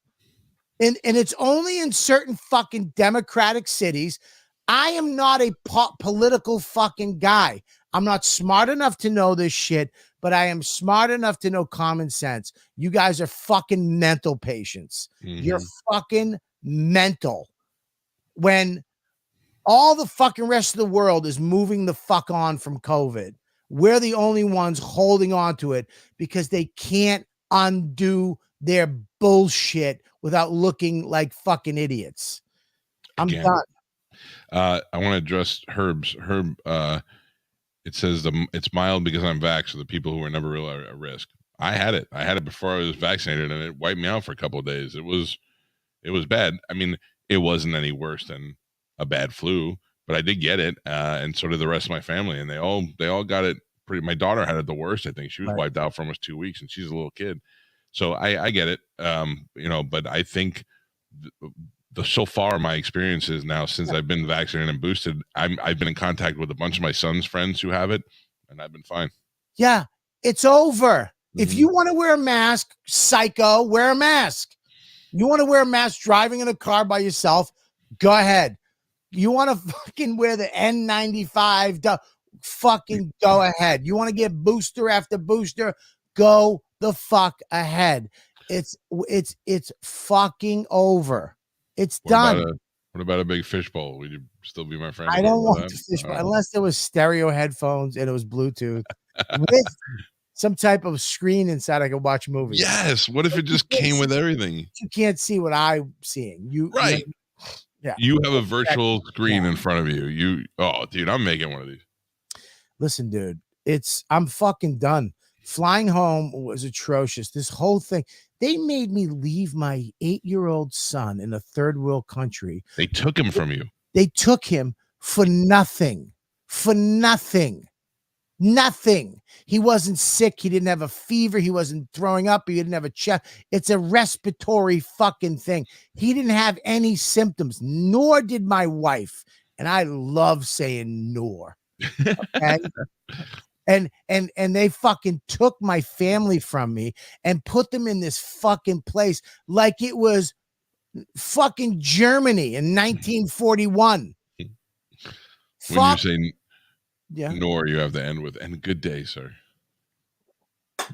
And it's only in certain fucking democratic cities. I am not a political fucking guy. I'm not smart enough to know this shit, but I am smart enough to know common sense. You guys are fucking mental patients. You're fucking mental. When all the fucking rest of the world is moving the fuck on from COVID, we're the only ones holding on to it because they can't undo their bullshit without looking like fucking idiots. I'm done. I want to address Herb's. Herb, it says it's mild because I'm vaxxed, so the people who were never really at risk. I had it before I was vaccinated, and it wiped me out for a couple of days. It was bad. I mean, it wasn't any worse than a bad flu, but I did get it, and so did the rest of my family, and they all got it. My daughter had it the worst. I think she was wiped out for almost 2 weeks, and she's a little kid. So I get it, but I think so far my experiences now since I've been vaccinated and boosted, I've been in contact with a bunch of my son's friends who have it, and I've been fine. Yeah, it's over. If you want to wear a mask, psycho, wear a mask. You want to wear a mask driving in a car by yourself, go ahead. You want to fucking wear the N95, fucking go ahead. You want to get booster after booster, go the fuck ahead. It's fucking over. It's done. What about a big fishbowl? Would you still be my friend? I don't want the fishbowl unless there was stereo headphones and it was Bluetooth with some type of screen inside. I could watch movies. Yes. What if it just came with everything? You can't see what I'm seeing. Yeah. You have a virtual screen in front of you. Dude, I'm making one of these. Listen, dude, I'm fucking done. Flying home was atrocious. This whole thing, they made me leave my 8-year-old son in a third world country. They took him from you. They took him for nothing. Nothing. He wasn't sick. He didn't have a fever. He wasn't throwing up. He didn't have a chest. It's a respiratory fucking thing. He didn't have any symptoms, nor did my wife. And I love saying nor. Okay. And they fucking took my family from me and put them in this fucking place like it was fucking Germany in 1941. When you say nor, you have to end with "and good day, sir."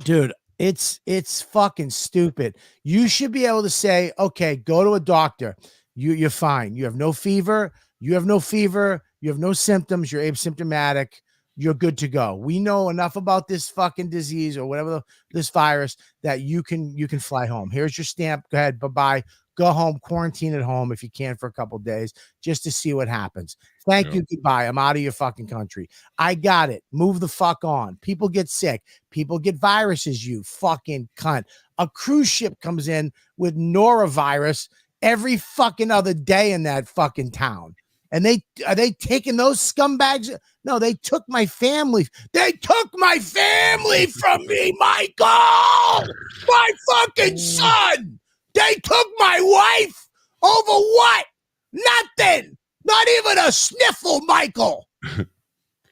Dude, it's fucking stupid. You should be able to say, okay, go to a doctor. You're fine. You have no fever. You have no symptoms. You're asymptomatic. You're good to go. We know enough about this fucking disease or whatever this virus that you can fly home. Here's your stamp. Go ahead. Bye-bye. Go home, quarantine at home if you can for a couple of days just to see what happens. Thank you. Goodbye. I'm out of your fucking country. I got it. Move the fuck on. People get sick. People get viruses, you fucking cunt. A cruise ship comes in with norovirus every fucking other day in that fucking town. And are they taking those scumbags? No, they took my family. They took my family from me, Michael! My fucking son! They took my wife over what? Nothing. Not even a sniffle, Michael.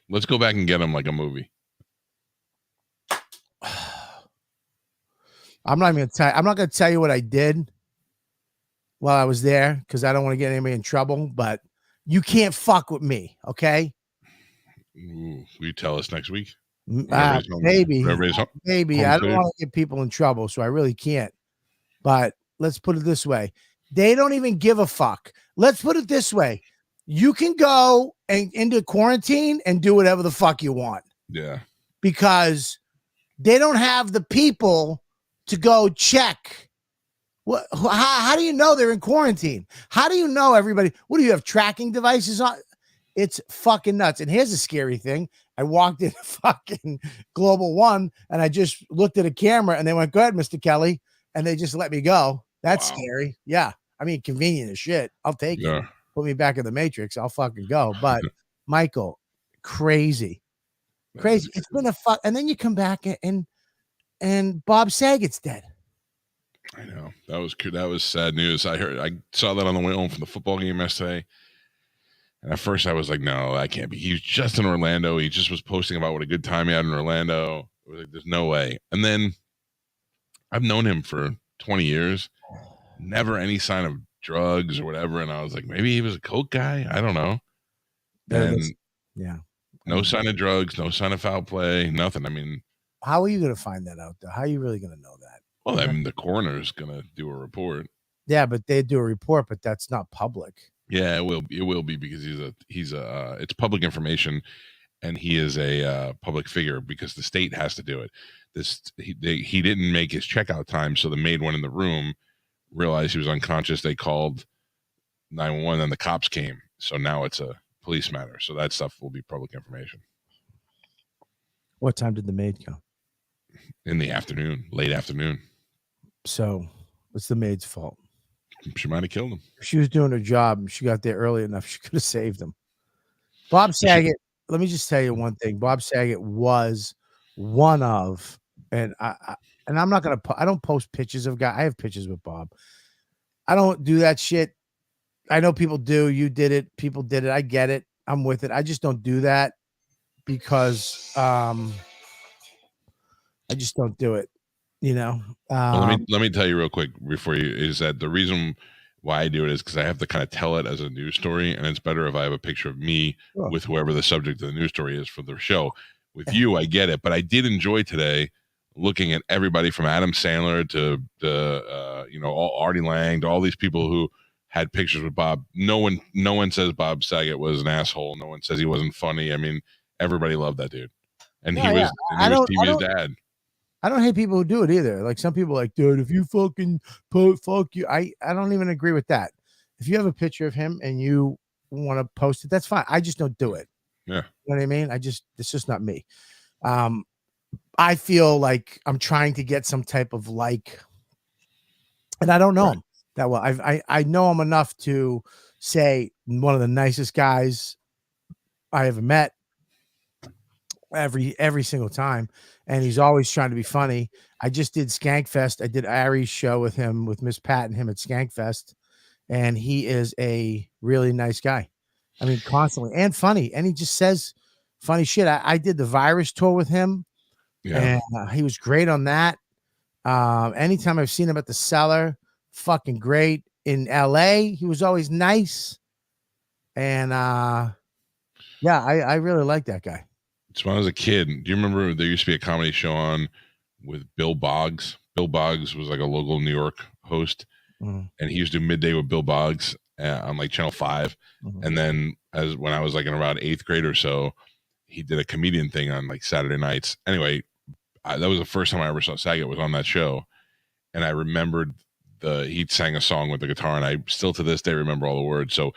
Let's go back and get him like a movie. I'm not going to tell you what I did while I was there because I don't want to get anybody in trouble, but you can't fuck with me, okay? Ooh, will you tell us next week? Maybe. I don't want to get people in trouble, so I really can't. But let's put it this way. They don't even give a fuck. Let's put it this way. You can go into quarantine and do whatever the fuck you want. Yeah. Because they don't have the people to go check. How do you know they're in quarantine? How do you know everybody? What do you have, tracking devices on? It's fucking nuts. And here's a scary thing. I walked in fucking Global One and I just looked at a camera and they went, go ahead, Mr. Kelly. And they just let me go. That's scary. Yeah. I mean, convenient as shit. I'll take it. Put me back in the Matrix. I'll fucking go. But Michael, crazy. It's been a fuck. And then you come back and Bob Saget's dead. I know. That was sad news. I saw that on the way home from the football game yesterday. And at first I was like, no, that can't be. He was just in Orlando. He just was posting about what a good time he had in Orlando. I was like, there's no way. And then I've known him for 20 years. Never any sign of drugs or whatever. And I was like, maybe he was a coke guy. I don't know. And yeah. No sign of drugs, no sign of foul play, nothing. I mean, How are you going to find that out, though? How are you really going to know that? Well, I mean, the coroner's going to do a report. Yeah, but they do a report, but that's not public. Yeah, it will be because it's public information, and he is a public figure because the state has to do it. He didn't make his checkout time, so the maid went in the room, realized he was unconscious. They called 911, and the cops came. So now it's a police matter. So that stuff will be public information. What time did the maid come? In the afternoon, late afternoon. So it's the maid's fault. She might have killed him. If she was doing her job and she got there early enough, she could have saved him. Bob Saget, let me just tell you one thing. Bob Saget was one of, and I'm not gonna. I don't post pictures of guys. I have pictures with Bob. I don't do that shit. I know people do. You did it. People did it. I get it. I'm with it. I just don't do that because I just don't do it. You know. Well, let me tell you real quick before you is that the reason why I do it is because I have to kind of tell it as a news story, and it's better if I have a picture of me with whoever the subject of the news story is for the show. With you, I get it, but I did enjoy today looking at everybody from Adam Sandler to all Artie Lang to all these people who had pictures with Bob. No one says Bob Saget was an asshole. No one says he wasn't funny. I mean, everybody loved that dude, and he was TV's dad. I don't hate people who do it either. Like some people are like, dude, if you fucking fuck you. I don't even agree with that. If you have a picture of him and you want to post it, that's fine. I just don't do it. Yeah. You know what I mean? it's just not me. I feel like I'm trying to get some type of like, and I don't know him that well. I know him enough to say one of the nicest guys I ever met every single time. And he's always trying to be funny. I just did Skankfest. I did Ari's show with him, with Miss Pat and him at Skankfest. And he is a really nice guy. I mean, constantly and funny. And he just says funny shit. I did the Virus tour with him. Yeah. And he was great on that. Anytime I've seen him at the Cellar, fucking great. In LA, he was always nice. And I really like that guy. So when I was a kid, do you remember there used to be a comedy show on with Bill Boggs? Bill Boggs was like a local New York host, and he used to do Midday with Bill Boggs on like Channel 5. And then when I was like in around 8th grade or so, he did a comedian thing on like Saturday nights. Anyway, that was the first time I ever saw Saget was on that show. And I remembered he sang a song with the guitar, and I still to this day remember all the words. So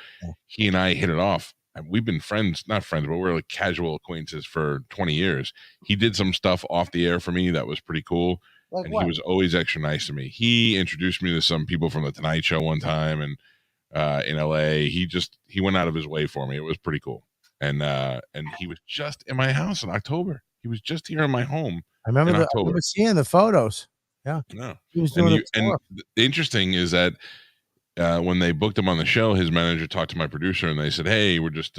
he and I hit it off. We've been not friends, but we're like casual acquaintances for 20 years. He did some stuff off the air for me that was pretty cool. Like and what? He was always extra nice to me. He introduced me to some people from the Tonight Show one time, and in LA, he went out of his way for me. It was pretty cool. And he was just in my house in October. He was just here in my home. I remember seeing the photos. Yeah. He was doing and the interesting is that when they booked him on the show, his manager talked to my producer and they said, "Hey, we're just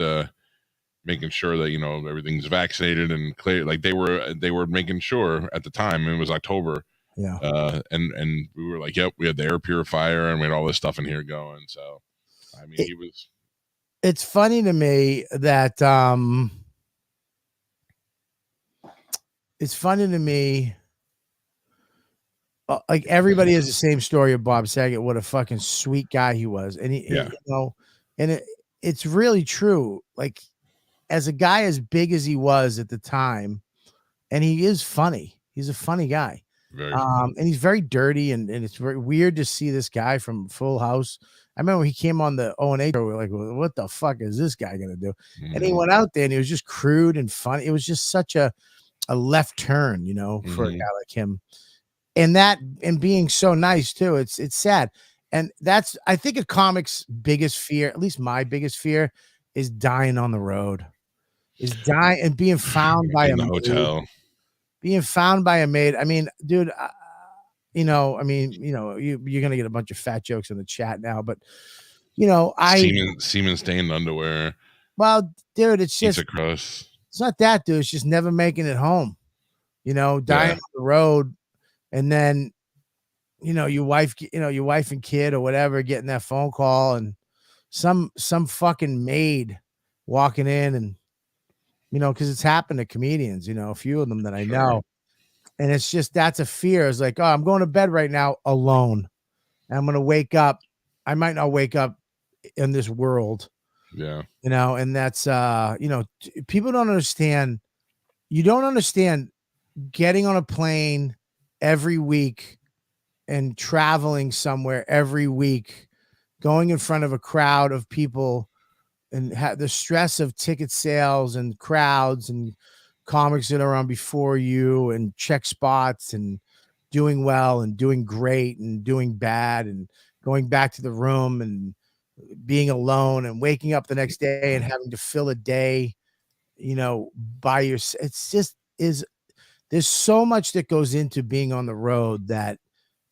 making sure that everything's vaccinated and clear." Like they were making sure at the time. It was October. Yeah. And we were like, "Yep, we had the air purifier and we had all this stuff in here going." So, I mean, he was. It's funny to me that like everybody has the same story of Bob Saget. What a fucking sweet guy he was, and it's really true. Like as a guy as big as he was at the time, and he is funny. He's a funny guy, and he's very dirty, and it's very weird to see this guy from Full House. I remember when he came on the O&A show, we were like, well, what the fuck is this guy gonna do? And he went out there and he was just crude and funny. It was just such a left turn, for a guy like him. And being so nice too. It's sad. And that's, I think, a comic's biggest fear, at least my biggest fear, is dying on the road. Is dying and being found by a hotel. Being found by a maid. I mean, dude, you're gonna get a bunch of fat jokes in the chat now, but semen stained underwear. Well, dude, it's just it's not that, dude. It's just never making it home. Dying on the road, and then your wife and kid or whatever getting that phone call, and some fucking maid walking in, and because it's happened to comedians, a few of them that I know. And it's just, that's a fear. It's like, oh, I'm going to bed right now alone. And I'm going to wake up. I might not wake up in this world. Yeah. And that's, people don't understand. You don't understand getting on a plane every week and traveling somewhere every week, going in front of a crowd of people and the stress of ticket sales and crowds and comics that are on before you and check spots and doing well and doing great and doing bad and going back to the room and being alone and waking up the next day and having to fill a day, by yourself. It's just there's so much that goes into being on the road that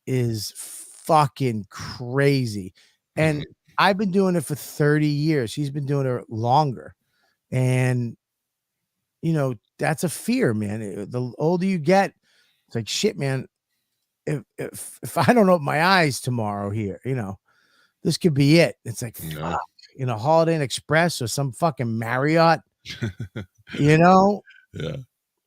is fucking crazy. And I've been doing it for 30 years. He's been doing it longer. And, that's a fear, man. The older you get, it's like, shit, man, if I don't open my eyes tomorrow here, this could be it. It's like, fuck, Holiday Inn Express or some fucking Marriott, Yeah.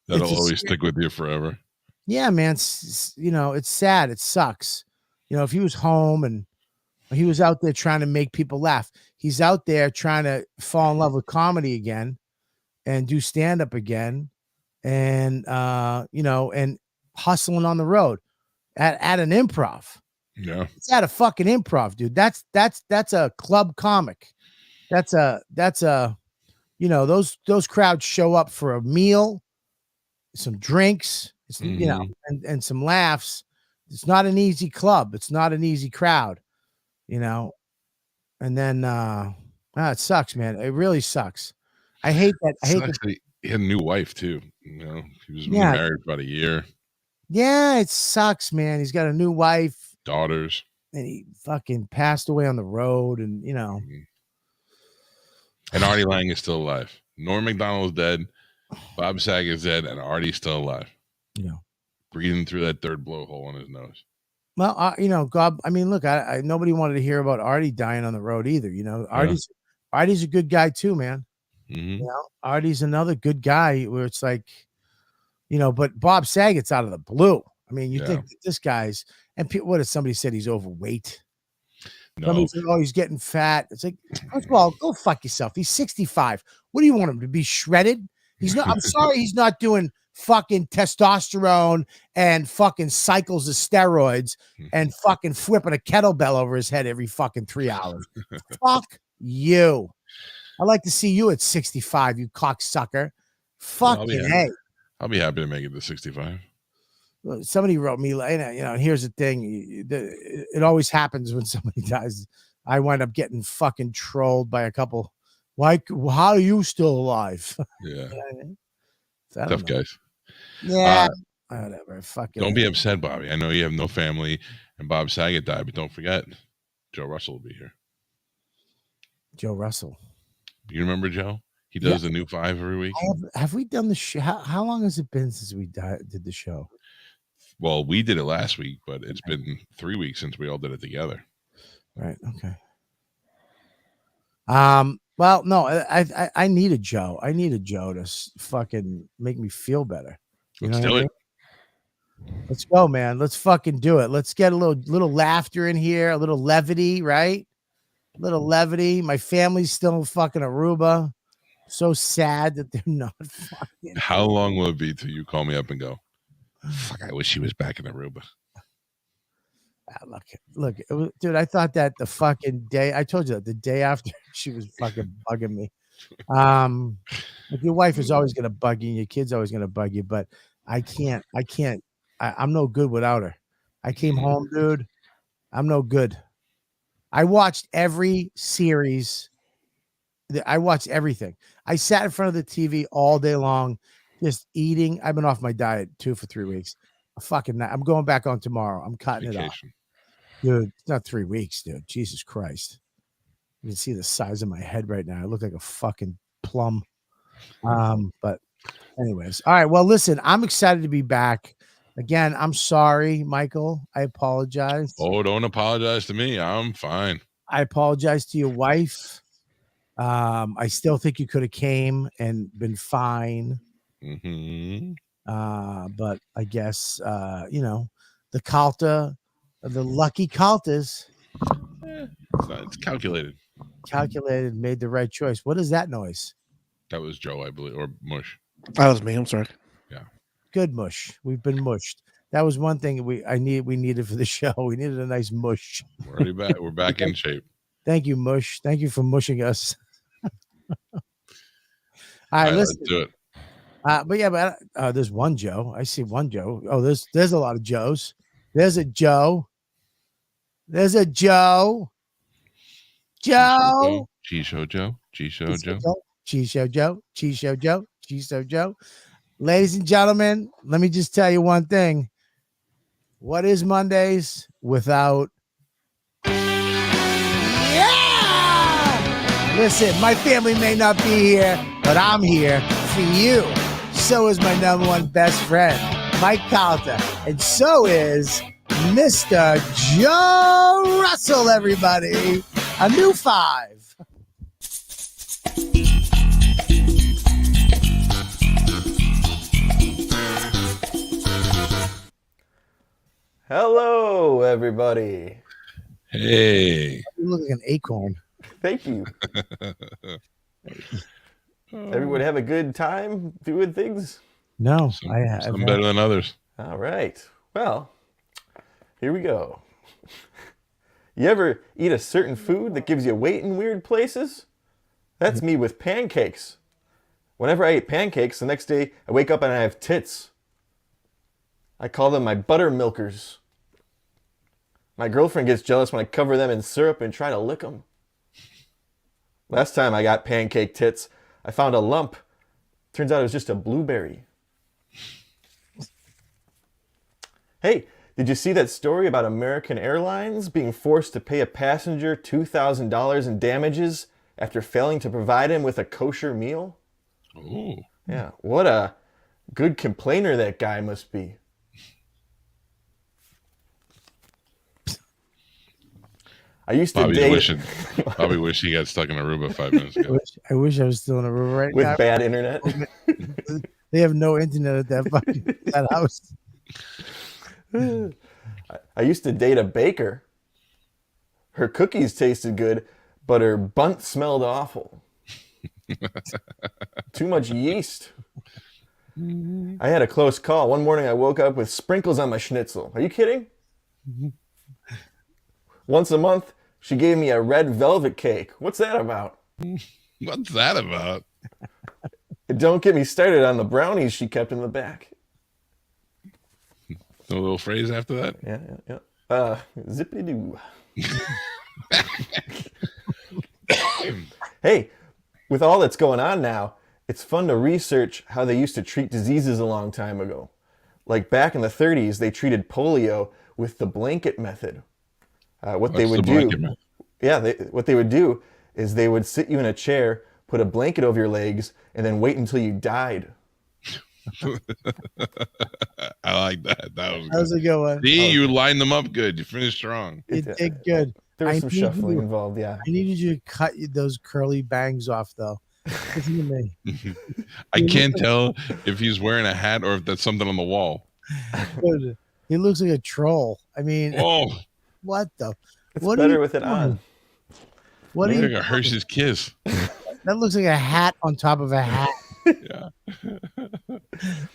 That'll always stick with you forever. Yeah, man. It's sad. It sucks. If he was home and he was out there trying to make people laugh, he's out there trying to fall in love with comedy again and do stand-up again. And, and hustling on the road at an improv. Yeah. It's at a fucking improv, dude. That's a club comic. That's a, those crowds show up for a meal, some drinks, and some laughs. It's not an easy club. It's not an easy crowd, and then, it sucks, man. It really sucks. I hate that. He had a new wife too. He was married for about a year. Yeah, it sucks, man. He's got a new wife, daughters, and he fucking passed away on the road. And and Artie Lang is still alive. Norm Macdonald is dead. Bob Saget's dead, and Artie's still alive. Breathing through that third blowhole in his nose. Well, God. I mean, look, I nobody wanted to hear about Artie dying on the road either. Artie's a good guy too, man. Artie's another good guy where it's like, but Bob Saget's out of the blue. I mean, you think that this guy's, and what if somebody said he's overweight? No. Somebody said, oh, he's getting fat. It's like, first of all, go fuck yourself. He's 65. What do you want him to be shredded? He's not. I'm sorry, he's not doing fucking testosterone and fucking cycles of steroids and fucking flipping a kettlebell over his head every fucking 3 hours. Fuck you. I'd like to see you at 65, you cocksucker. Fucking hey. I'll be happy to make it to 65. Somebody wrote me, here's the thing. It always happens when somebody dies. I wind up getting fucking trolled by a couple. Like, how are you still alive? Yeah. Tough guys. Yeah. Whatever. Fucking. Don't be upset, Bobby. I know you have no family and Bob Saget died, but don't forget, Joe Russell will be here. Joe Russell. You remember Joe? He does the new 5 every week. Have we done the show? How long has it been since we did the show? Well, we did it last week, but it's been 3 weeks since we all did it together. Right. Okay. Well, no, I need a Joe. I need a Joe to fucking make me feel better. Let's do it. Let's go, man. Let's fucking do it. Let's get a little laughter in here, a little levity, right? A little levity. My family's still in fucking Aruba. So sad that they're not fucking. How long will it be till you call me up and go, fuck, I wish she was back in Aruba? Look, dude, I thought that the fucking day, I told you that the day after she was fucking bugging me. Like your wife is always going to bug you and your kid's always going to bug you, but I can't, I'm no good without her. I came home, dude. I'm no good. I watched every series. I watched everything. I sat in front of the TV all day long, just eating. I've been off my diet too for 3 weeks. I'm going back on tomorrow. I'm cutting it off. Dude, it's not 3 weeks, dude. Jesus Christ. You can see the size of my head right now. I look like a fucking plum. But anyways. All right. Well, listen, I'm excited to be back. Again, I'm sorry, Michael. I apologize. Oh, don't apologize to me. I'm fine. I apologize to your wife. I still think you could have came and been fine. Mm-hmm. But I guess the Calta, the lucky Caltas, It's calculated. calculated, made the right choice. What is that noise? That was Joe, I believe, or Mush. That was me. I'm sorry. Yeah. Good mush. We've been mushed. That was one thing we needed for the show. We needed a nice mush. We're already back. We're back in shape. Thank you, Mush. Thank you for mushing us. All right, listen. Let's do it. But there's one Joe. I see one Joe. Oh, there's a lot of Joes. There's a Joe. There's a Joe. Joe. Cheese Show Joe. Cheese Show Joe. Cheese Show Joe. Cheese Show Joe. Cheese Show Joe. Ladies and gentlemen, let me just tell you one thing. What is Mondays without? Yeah! Listen, my family may not be here, but I'm here for you. So is my number one best friend, Mike Calta. And so is Mr. Joe Russell, everybody. A new 5. Hello, everybody. Hey. You look like an acorn. Thank you. Everybody have a good time doing things? No, Some better than others. All right. Well, here we go. You ever eat a certain food that gives you weight in weird places? That's me with pancakes. Whenever I eat pancakes, the next day I wake up and I have tits. I call them my buttermilkers. My girlfriend gets jealous when I cover them in syrup and try to lick them. Last time I got pancake tits, I found a lump. Turns out it was just a blueberry. Hey, did you see that story about American Airlines being forced to pay a passenger $2,000 in damages after failing to provide him with a kosher meal? Oh. Yeah, what a good complainer that guy must be. I used to Probably wish he got stuck in Aruba 5 minutes ago. I wish I was still in Aruba right with now. With bad internet. They have no internet at that house. I used to date a baker. Her cookies tasted good, but her bunt smelled awful. Too much yeast. I had a close call. One morning I woke up with sprinkles on my schnitzel. Are you kidding? Once a month, she gave me a red velvet cake. What's that about? What's that about? Don't get me started on the brownies she kept in the back. No little phrase after that? Yeah. Zippity-doo. Hey, with all that's going on now, it's fun to research how they used to treat diseases a long time ago. Like back in the 30s, they treated polio with the blanket method. What they would do is they would sit you in a chair, put a blanket over your legs, and then wait until you died. I like that. That was a good one. See, you lined them up good. You finished strong. You did good. There was some shuffling involved, yeah. I needed you to cut those curly bangs off, though. Listen to me. I can't tell if he's wearing a hat or if that's something on the wall. Dude, he looks like a troll. I mean, what the? It's better with it on. What do you? Like a Hershey's Kiss. That looks like a hat on top of a hat. Yeah.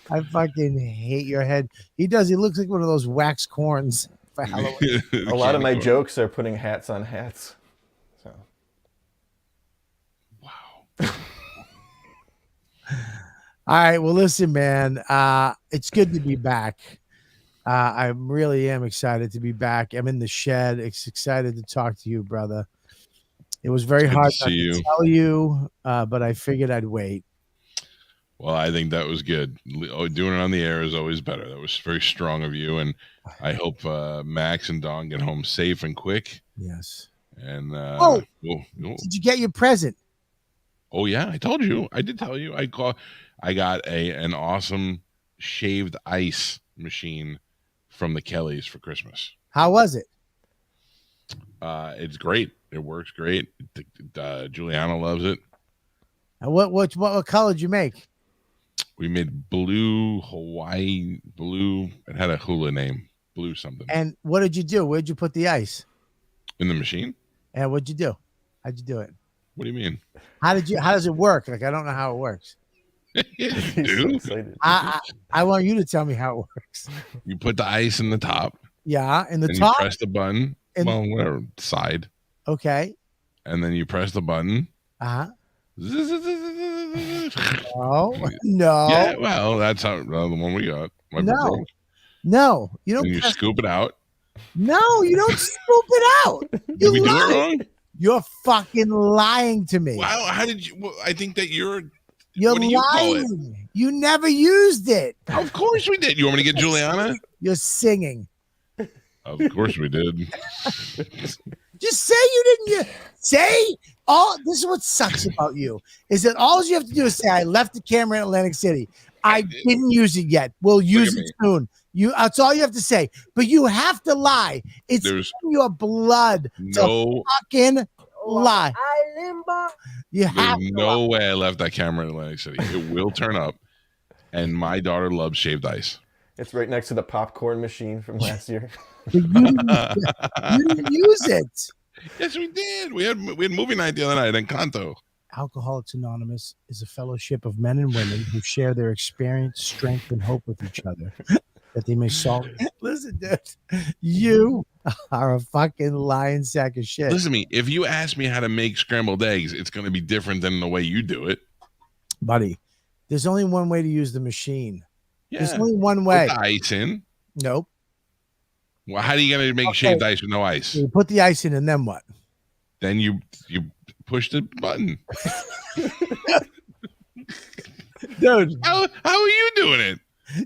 I fucking hate your head. He does. He looks like one of those wax corns for Halloween. A lot of my jokes are putting hats on hats. So. Wow. All right. Well, listen, man. It's good to be back. I really am excited to be back. I'm in the shed. It's excited to talk to you, brother. It was very hard to tell you, but I figured I'd wait. Well, I think that was good. Doing it on the air is always better. That was very strong of you, and I hope Max and Dawn get home safe and quick. Yes. And did you get your present? Oh yeah, I told you. I did tell you. I got an awesome shaved ice machine from the Kellys for Christmas. How was it? It's great. It works great. Juliana loves it. What color did you make? We made blue Hawaii blue. It had a hula name, blue something. And what did you do? Where'd you put the ice? In the machine. And what'd you do? How'd you do it? What do you mean? How does it work? Like, I don't know how it works. You do? I want you to tell me how it works. You put the ice in the top. Yeah, in the and top. You press the button. Well, whatever side. Okay. And then you press the button. Oh no! Yeah, well, that's how the one we got. No, you don't. And you scoop it out. No, you don't scoop it out. Did we do it wrong? You're fucking lying to me. Wow, how did you? Well, I think that you're what do you call it? You never used it. Of course we did. You want me to get Juliana? You're singing. Of course we did. Just say you didn't. Say all. This is what sucks about you is that all you have to do is say I left the camera in Atlantic City. I didn't use it yet. We'll use it soon. That's all you have to say. But you have to lie. It's in your blood to fucking lie. You have There's no way I left that camera in Atlantic City. It will turn up. And my daughter loves shaved ice. It's right next to the popcorn machine from last year. You didn't use it. Yes, we did. We had movie night the other night in Kanto. Alcoholics Anonymous is a fellowship of men and women who share their experience, strength, and hope with each other, that they may solve. Listen, dude, you are a fucking lying sack of shit. Listen to me. If you ask me how to make scrambled eggs, it's going to be different than the way you do it, buddy. There's only one way to use the machine. Yeah. There's only one way. Put the ice in. Nope. Well, how are you going to make shaved ice with no ice? You put the ice in, and then what? Then you push the button. Dude, how are you doing it?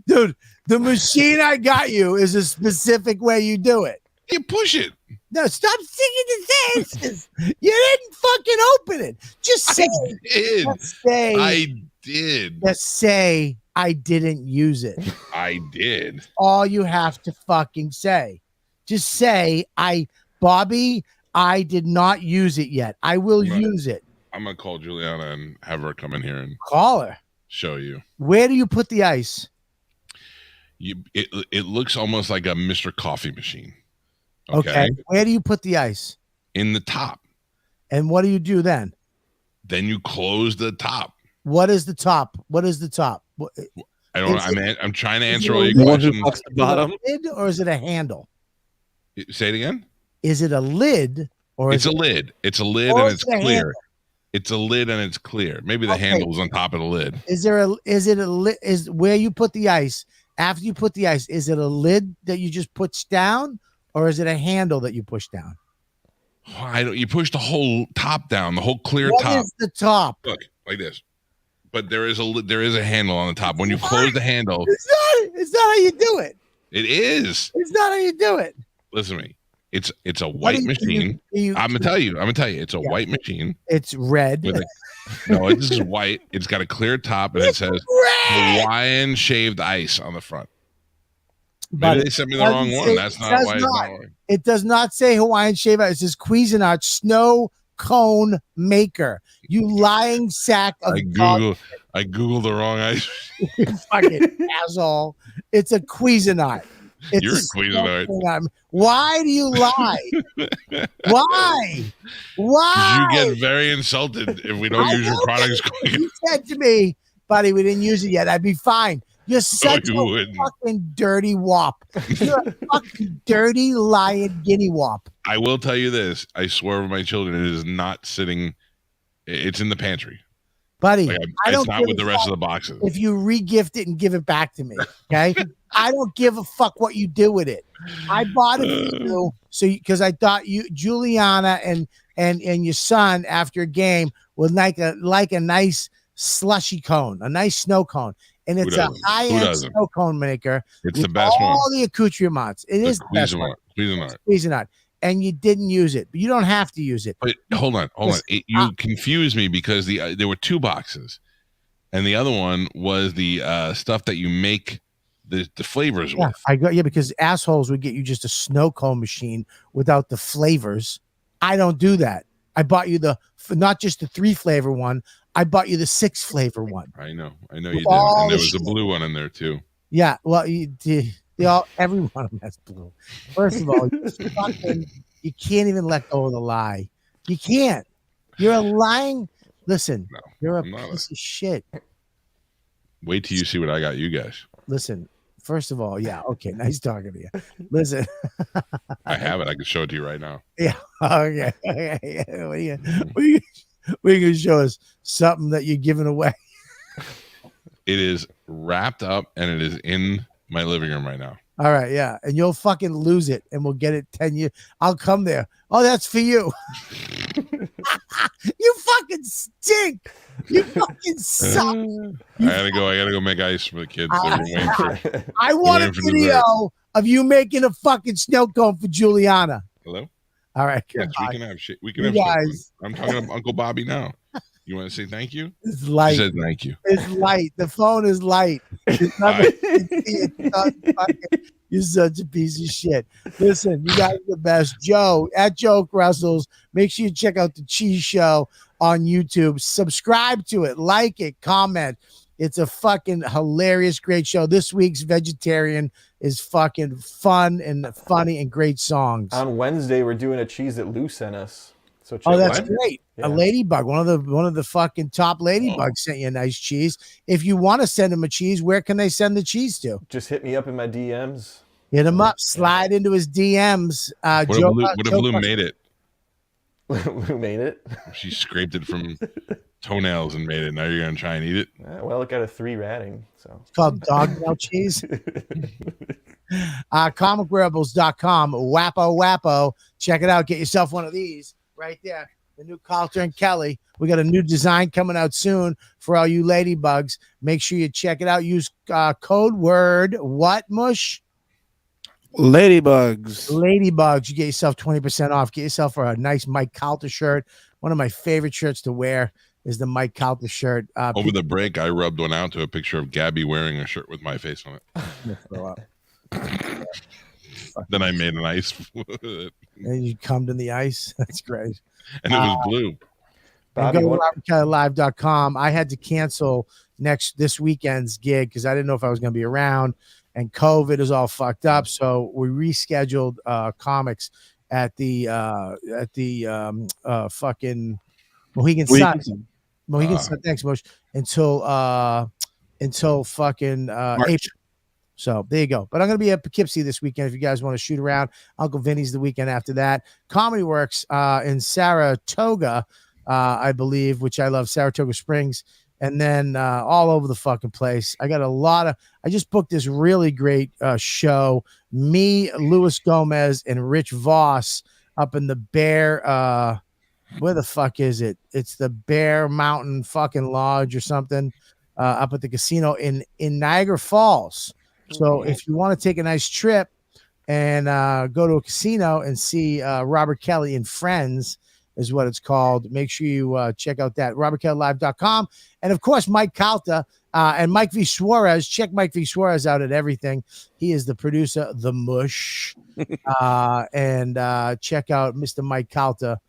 Dude, the machine I got you is a specific way you do it. You push it. No, stop singing the dances. You didn't fucking open it. Just say. I did. Just say I didn't use it. I did. All you have to fucking say. Just say Bobby, I did not use it yet. I will use it. I'm gonna call Juliana and have her come in here and call her. Show you. Where do you put the ice? It looks almost like a Mr. Coffee machine. Okay. Where do you put the ice? In the top. And what do you do then? Then you close the top. What is the top? What is the top? I don't know. I'm trying to answer all your questions. The bottom? Is it a lid or is it a handle? Say it again. Is it a lid or it's a lid? It's a lid and it's clear. It's a lid and it's clear. Maybe the handle's on top of the lid. Is it a lid? Is where you put the ice after you put the ice? Is it a lid that you just push down, or is it a handle that you push down? You push the whole top down, the whole clear top. What is the top? Look like this. But there is a handle on the top. When you close the handle, it's not how you do it. It is. It's not how you do it. Listen to me. It's a white machine. I'm gonna tell you. It's a white machine. It's red. No, this is white. It's got a clear top and it says Hawaiian shaved ice on the front. Maybe they sent me the wrong one. That's not why it's not working. It does not say Hawaiian shaved ice. It says Cuisinart snow cone maker. You lying sack of I googled the wrong ice. You fucking asshole. It's a Cuisinart. You're a Cuisinart. Why do you lie? Why? You get very insulted if we don't use your products. You said to me, buddy, we didn't use it yet. I'd be fine. You're such a fucking dirty wop. You're a fucking dirty lying guinea wop. I will tell you this. I swear over my children, it is not sitting. It's in the pantry. Buddy, it's not with the rest of the boxes. If you re-gift it and give it back to me, okay? I don't give a fuck what you do with it. I bought it for you because I thought you, Juliana, and your son after a game would like a nice slushy cone, a nice snow cone, and it's a high-end snow cone maker. It's the best one. All the accoutrements. It is the best one. Cuisinart. And you didn't use it, but you don't have to use it. But hold on. You confused me because there were two boxes, and the other one was the stuff that you make the flavors with. Because assholes would get you just a snow cone machine without the flavors. I don't do that. I bought you not just the 3 flavor one. I bought you the 6 flavor one. I know you did. And there was a blue one in there too. Yeah, well, every one of them has blue. First of all, you can't even let go of the lie. You can't. You're a lying. Listen, you're a piece of shit. Wait till you see what I got you guys. Listen, first of all, yeah, okay, nice talking to you. Listen, I have it. I can show it to you right now. Yeah. Okay. What are you gonna show us? Something that you're giving away? It is wrapped up and it is in my living room right now. All right, yeah, and you'll fucking lose it, and we'll get it 10 years. I'll come there. Oh, that's for you. You fucking stink. You fucking suck. I gotta go make ice for the kids. I want a video of you making a fucking snow cone for Juliana. Hello? All right. Yes, we can have shit. We can have guys. I'm talking to Uncle Bobby now. You want to say thank you? It's light. He said thank you. It's light. The phone is light. You're such a piece of shit. Listen, you guys are the best. Joe at Joe Russell's. Make sure you check out the Cheese Show on YouTube. Subscribe to it. Like it. Comment. It's a fucking hilarious, great show. This week's vegetarian is fucking fun and funny and great songs. On Wednesday, we're doing a cheese that Lou sent us. So that's great. Yeah. A ladybug, one of the fucking top ladybugs sent you a nice cheese. If you want to send them a cheese, where can they send the cheese to? Just hit me up in my DMs. Hit him up. Slide into his DMs. What if Lou made it? Who made it? She scraped it from toenails and made it. Now you're gonna try and eat it? Well, it got a 3 rating. So it's called dog nail cheese. Comicrebels.com. Wappo. Check it out. Get yourself one of these right there. The new Calta and Kelly. We got a new design coming out soon for all you ladybugs. Make sure you check it out. Use code word what, Mush? Ladybugs. You get yourself 20% off. Get yourself a nice Mike Calta shirt. One of my favorite shirts to wear is the Mike Calta shirt. Over the break, I rubbed one out to a picture of Gabby wearing a shirt with my face on it. Throw up. Then I made an ice. And you cummed in the ice. That's great. And it was blue. And go to RobertKellyLive.com. I had to cancel this weekend's gig because I didn't know if I was going to be around, and COVID is all fucked up. So we rescheduled comics at the fucking Mohegan Sun. Mohegan Sun. Thanks, Mush. Until fucking April. So there you go. But I'm going to be at Poughkeepsie this weekend if you guys want to shoot around. Uncle Vinny's the weekend after that. Comedy Works in Saratoga, I believe, which I love, Saratoga Springs. And then all over the fucking place. I just booked this really great show. Me, Luis Gomez, and Rich Voss up in the Bear. Where the fuck is it? It's the Bear Mountain fucking Lodge or something up at the casino in Niagara Falls. So if you want to take a nice trip and go to a casino and see Robert Kelly and Friends is what it's called, make sure you check out that, RobertKellyLive.com. And, of course, Mike Calta and Mike V. Suarez. Check Mike V. Suarez out at everything. He is the producer, The Mush. And check out Mr. Mike Calta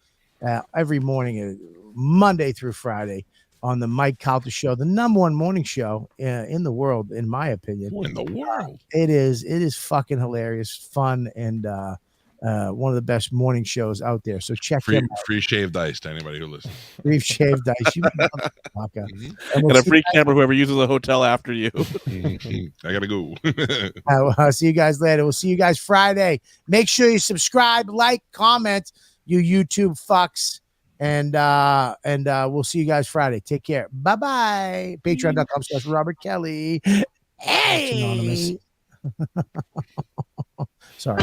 every morning, Monday through Friday, on the Mike Calta Show, the #1 morning show in the world, in my opinion. In the world. It is fucking hilarious, fun, and one of the best morning shows out there. So check him out. Free shaved ice to anybody who listens. Free shaved ice. You motherfucker. And a free camera whoever uses the hotel after you. I gotta go. I'll see you guys later. We'll see you guys Friday. Make sure you subscribe, like, comment, you YouTube fucks. And we'll see you guys Friday. Take care. Bye-bye. Patreon.com/Robert Kelly. Hey. Sorry.